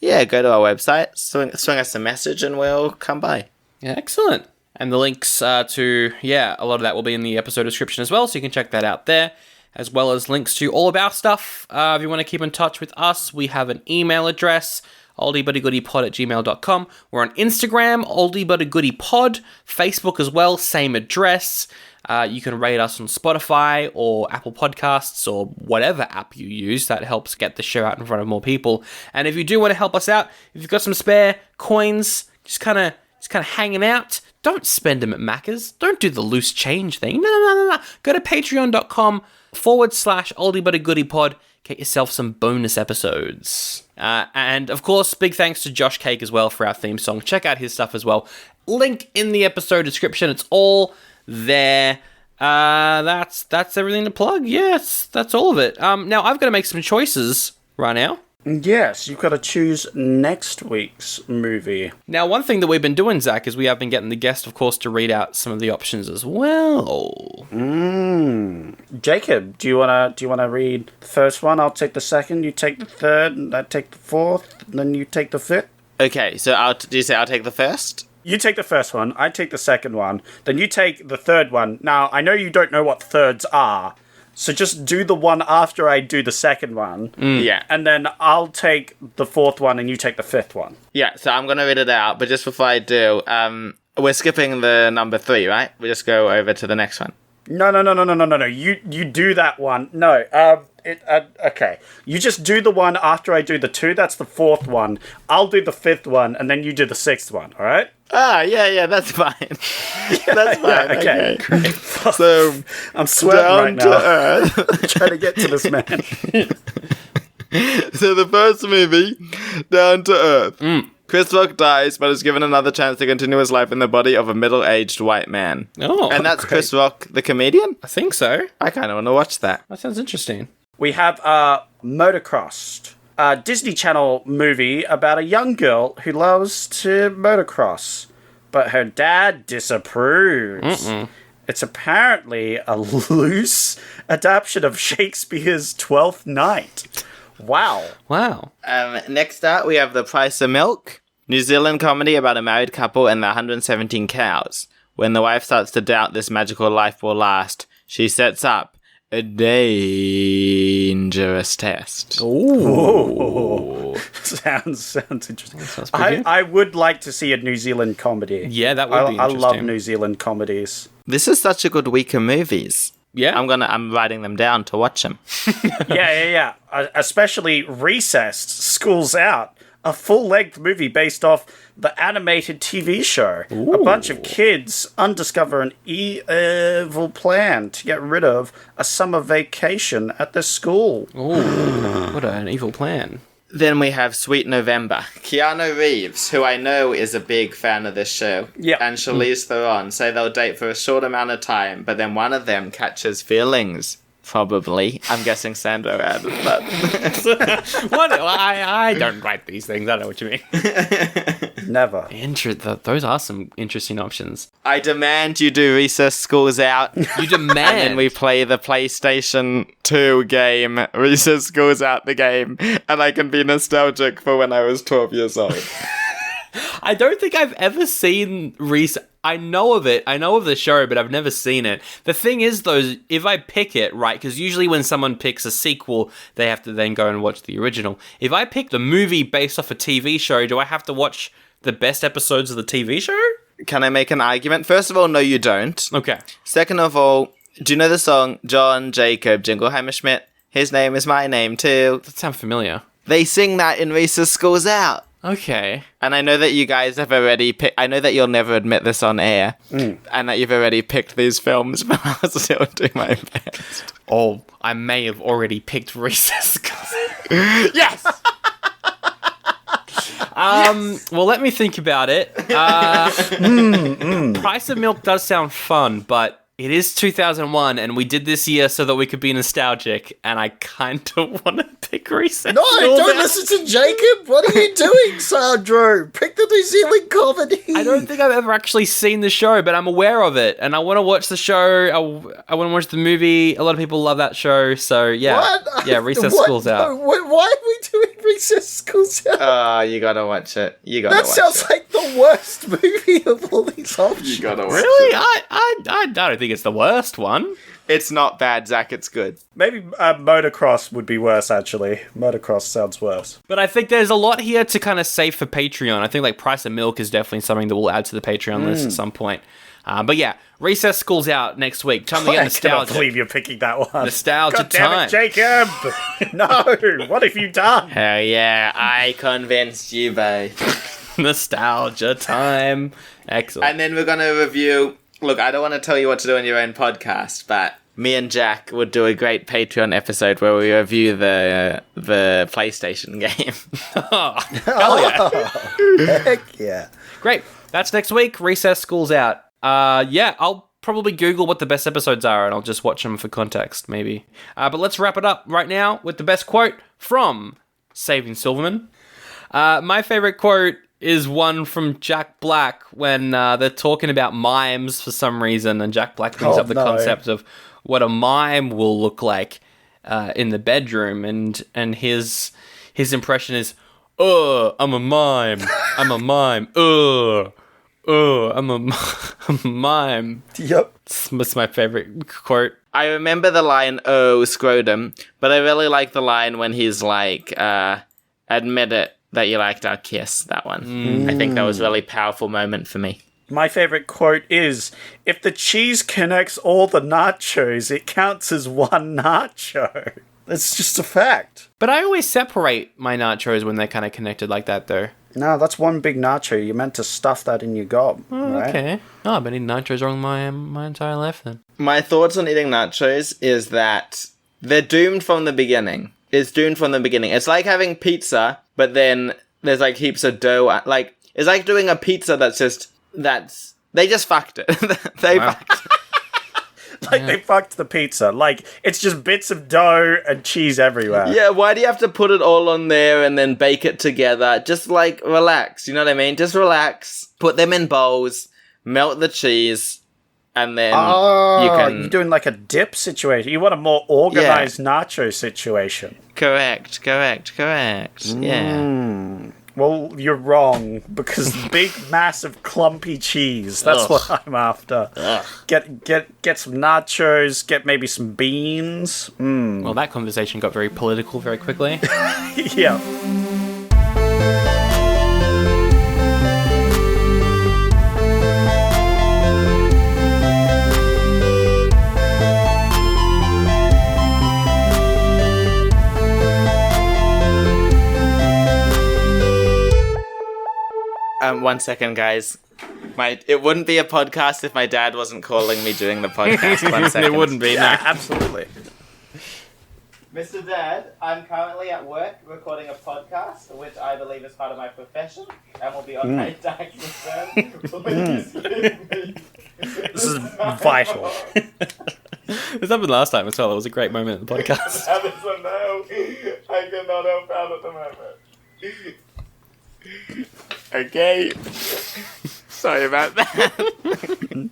yeah, go to our website, swing us a message, and we'll come by. Yeah, excellent. And the links to, a lot of that will be in the episode description as well, so you can check that out there, as well as links to all of our stuff. If you want to keep in touch with us, we have an email address, oldiebuttagoodiepod@gmail.com. We're on Instagram, oldiebuttagoodiepod. Facebook as well, same address. You can rate us on Spotify or Apple Podcasts or whatever app you use. That helps get the show out in front of more people. And if you do want to help us out, if you've got some spare coins, just kind of hanging out, don't spend them at Macca's. Don't do the loose change thing. No. Go to patreon.com/oldiebuttagoodiepod. Get yourself some bonus episodes. And of course, big thanks to Josh Cake as well for our theme song. Check out his stuff as well. Link in the episode description. It's all there. That's everything to plug. Yes, that's all of it. Now I've got to make some choices right now. Yes, you've got to choose next week's movie. Now, one thing that we've been doing, Zach, is we have been getting the guest, of course, to read out some of the options as well. Jacob, do you wanna read the first one? I'll take the second. You take the third, and I take the fourth. And then you take the fifth. Okay, so do you say I'll take the first? You take the first one. I take the second one. Then you take the third one. Now I know you don't know what thirds are. So just do the one after I do the second one. Yeah. And then I'll take the fourth one and you take the fifth one. Yeah, so I'm going to read it out, but just before I do, we're skipping the number 3, right? We just go over to the next one. No. You do that one. No. Okay. You just do the one after I do the 2. That's the fourth one. I'll do the fifth one, and then you do the sixth one. All right? Yeah, that's fine. That's fine. Okay. Great. So I'm sweating right down now. to earth. Trying to get to this man. So the first movie, Down to Earth. Chris Rock dies, but is given another chance to continue his life in the body of a middle-aged white man. Oh, and that's Chris Rock, the comedian? I think so. I kind of want to watch that. That sounds interesting. We have Motocrossed, a Disney Channel movie about a young girl who loves to motocross, but her dad disapproves. It's apparently a loose adaptation of Shakespeare's Twelfth Night. Wow. Next up, we have The Price of Milk, New Zealand comedy about a married couple and their 117 cows. When the wife starts to doubt this magical life will last, she sets up a dangerous test. Ooh. Sounds interesting. Sounds pretty good. I would like to see a New Zealand comedy. Yeah, that would be interesting. I love New Zealand comedies. This is such a good week of movies. Yeah. I'm writing them down to watch them. Yeah. Especially Recessed, School's Out, a full-length movie based off the animated TV show. Ooh. A bunch of kids undiscover an evil plan to get rid of a summer vacation at the school. Ooh, what an evil plan. Then we have Sweet November. Keanu Reeves, who I know is a big fan of this show, and Charlize Theron say they'll date for a short amount of time, but then one of them catches feelings. Probably. I'm guessing Sandro added that. What? I don't write these things. I know what you mean. Never. Those are some interesting options. I demand you do Recess School's Out. You demand. And then we play the PlayStation 2 game, Recess School's Out the game, and I can be nostalgic for when I was 12 years old. I don't think I've ever seen Recess. I know of it. I know of the show, but I've never seen it. The thing is, though, if I pick it, right, because usually when someone picks a sequel, they have to then go and watch the original. If I pick the movie based off a TV show, do I have to watch the best episodes of the TV show? Can I make an argument? First of all, no, you don't. Okay. Second of all, do you know the song John Jacob Jingleheimer Schmidt? His name is my name, too. That sounds familiar. They sing that in Recess School's Out. Okay. And I know that you guys have already picked... I know that you'll never admit this on air. And that you've already picked these films, but I'll still do my best. Oh, I may have already picked Recess. Yes! Well, let me think about it. Price of Milk does sound fun, but it is 2001, and we did this year so that we could be nostalgic, and I kind of want to pick Recess. No, don't listen to Jacob. What are you doing, Sandro? Pick the New Zealand comedy. I don't think I've ever actually seen the show, but I'm aware of it, and I want to watch the show. I want to watch the movie. A lot of people love that show, so yeah. What? Yeah, Recess What? School's Out. No, why are we doing Recess School's Out? Oh, you gotta watch it. That sounds like the worst movie of all these options. You gotta watch Really? it. I don't think it's the worst one. It's not bad, Zach. It's good. Maybe Motocross would be worse, actually. Motocross sounds worse. But I think there's a lot here to kind of save for Patreon. I think like Price of Milk is definitely something that we'll add to the Patreon list at some point. But yeah, Recess School's Out next week. Time to get I nostalgia. cannot believe you're picking that one. Nostalgia God damn time. it, Jacob! No, what have you done? Hell yeah, I convinced you both. Nostalgia time. Excellent. And then we're gonna review... Look, I don't want to tell you what to do on your own podcast, but me and Jack would do a great Patreon episode where we review the PlayStation game. Hell yeah. Heck yeah. Great. That's next week. Recess School's Out. Yeah, I'll probably Google what the best episodes are and I'll just watch them for context, maybe. But let's wrap it up right now with the best quote from Saving Silverman. My favorite quote is one from Jack Black when they're talking about mimes for some reason, and Jack Black brings up the concept of what a mime will look like in the bedroom, and his impression is, I'm a mime. I'm a mime. I'm a mime. Yep. That's my favorite quote. I remember the line, oh, scrotum, but I really like the line when he's like, admit it that you liked our kiss, that one. I think that was a really powerful moment for me. My favorite quote is, if the cheese connects all the nachos, it counts as one nacho. That's just a fact. But I always separate my nachos when they're kind of connected like that, though. No, that's one big nacho. You're meant to stuff that in your gob, right? Okay. Oh, I've been eating nachos wrong my entire life, then. My thoughts on eating nachos is that they're doomed from the beginning. It's doomed from the beginning. It's like having pizza, but then there's like heaps of dough. Like, it's like doing a pizza they just fucked it. They fucked it. Like, they fucked the pizza. Like, it's just bits of dough and cheese everywhere. Yeah, why do you have to put it all on there and then bake it together? Just, like, relax, you know what I mean? Just relax, put them in bowls, melt the cheese, and then you can... you're doing, like, a dip situation. You want a more organized nacho situation. Correct. Yeah. Well, you're wrong, because big, massive, clumpy cheese, that's what I'm after. Get some nachos, get maybe some beans. Well, that conversation got very political very quickly. Yeah. One second, guys. It wouldn't be a podcast if my dad wasn't calling me during the podcast. 1 second. It wouldn't be, Yeah, no. absolutely. Mr. Dad, I'm currently at work recording a podcast, which I believe is part of my profession, and will be on my tax return. Please leave me. This is vital. This happened last time as well. It was a great moment in the podcast. That is a no. I cannot help out at the moment. Okay. Sorry about that.